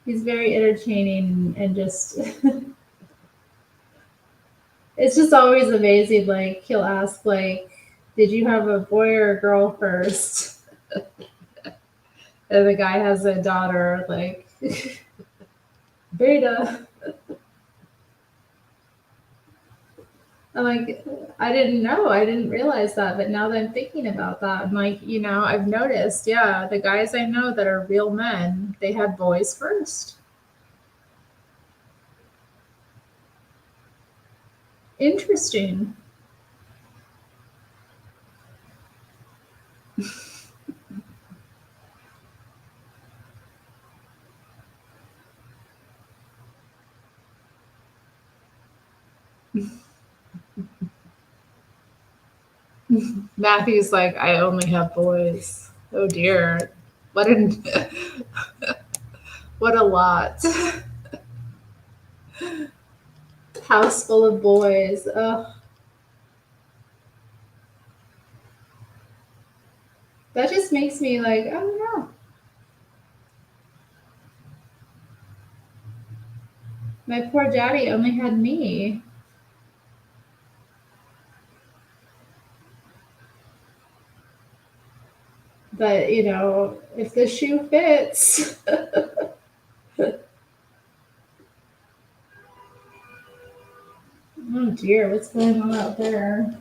He's very entertaining and just it's just always amazing. Like he'll ask like, did you have a boy or a girl first? And the guy has a daughter, like beta. I'm like, I didn't know. I didn't realize that. But now that I'm thinking about that, I'm like, I've noticed, yeah, the guys I know that are real men, they had boys first. Interesting. Matthew's like, I only have boys. Oh dear. What an what a lot. House full of boys. Ugh. That just makes me like, I don't know. My poor daddy only had me. But, you know, if the shoe fits. Oh dear, what's going on out there?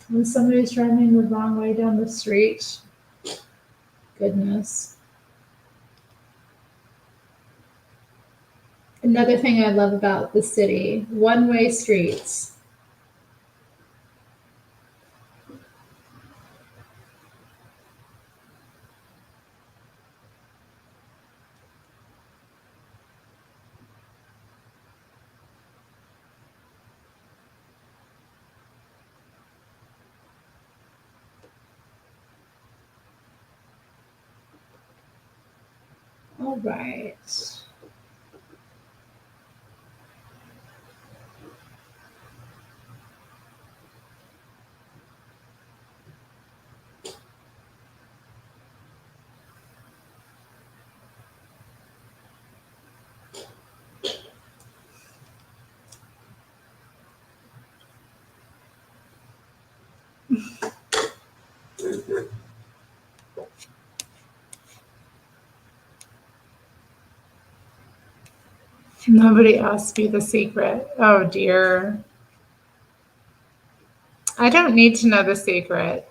When somebody's driving the wrong way down the street. Goodness. Another thing I love about the city, one-way streets. All right. Nobody asked me the secret. Oh dear. I don't need to know the secret.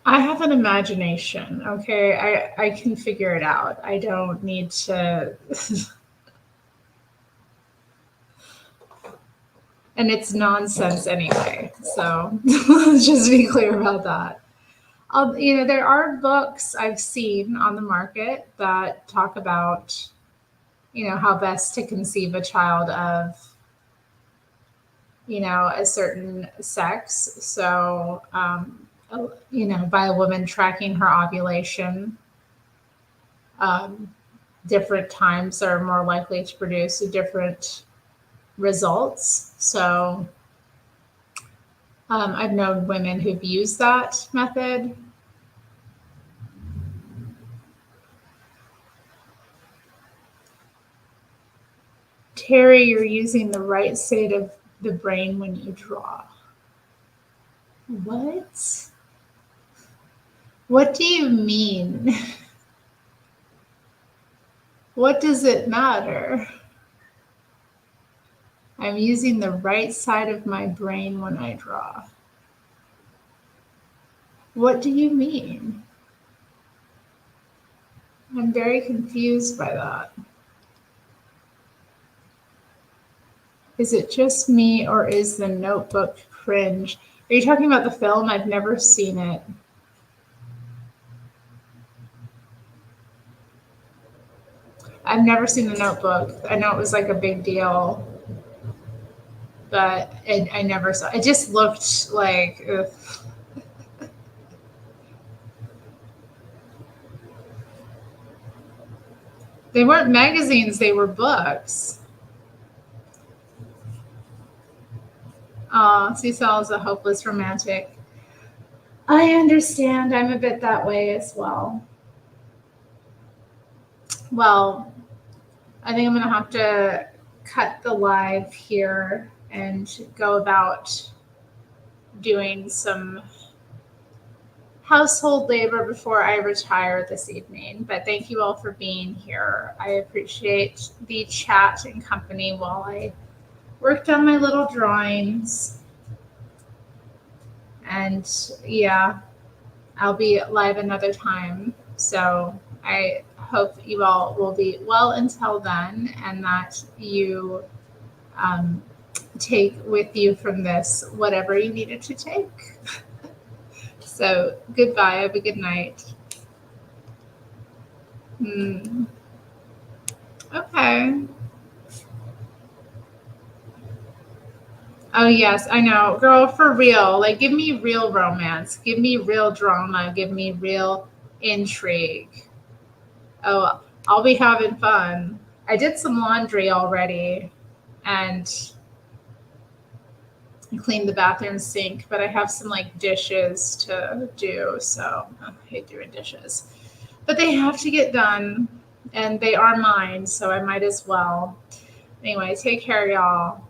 I have an imagination, okay? I can figure it out. I don't need to. And it's nonsense anyway. So let's just be clear about that. You know, there are books I've seen on the market that talk about, you know, how best to conceive a child of, you know, a certain sex. So, you know, by a woman tracking her ovulation, different times are more likely to produce different results. So, I've known women who've used that method. Terry, you're using the right side of the brain when you draw. What? What do you mean? What does it matter? I'm using the right side of my brain when I draw. What do you mean? I'm very confused by that. Is it just me or is the Notebook cringe? Are you talking about the film? I've never seen it. I've never seen the Notebook. I know it was like a big deal, but I never saw. It just looked like. Ugh. They weren't magazines; they were books. Cecil is a hopeless romantic. I understand. I'm a bit that way as well. Well, I think I'm going to have to cut the live here and go about doing some household labor before I retire this evening. But thank you all for being here. I appreciate the chat and company while I worked on my little drawings. And yeah, I'll be live another time. So I hope you all will be well until then and that you take with you from this whatever you needed to take. So goodbye. Have a good night. Hmm. Okay. Oh yes, I know. Girl, for real. Like give me real romance. Give me real drama. Give me real intrigue. Oh, I'll be having fun. I did some laundry already and cleaned the bathroom sink, but I have some like dishes to do, so I hate doing dishes. But they have to get done and they are mine, so I might as well. Anyway, take care, y'all.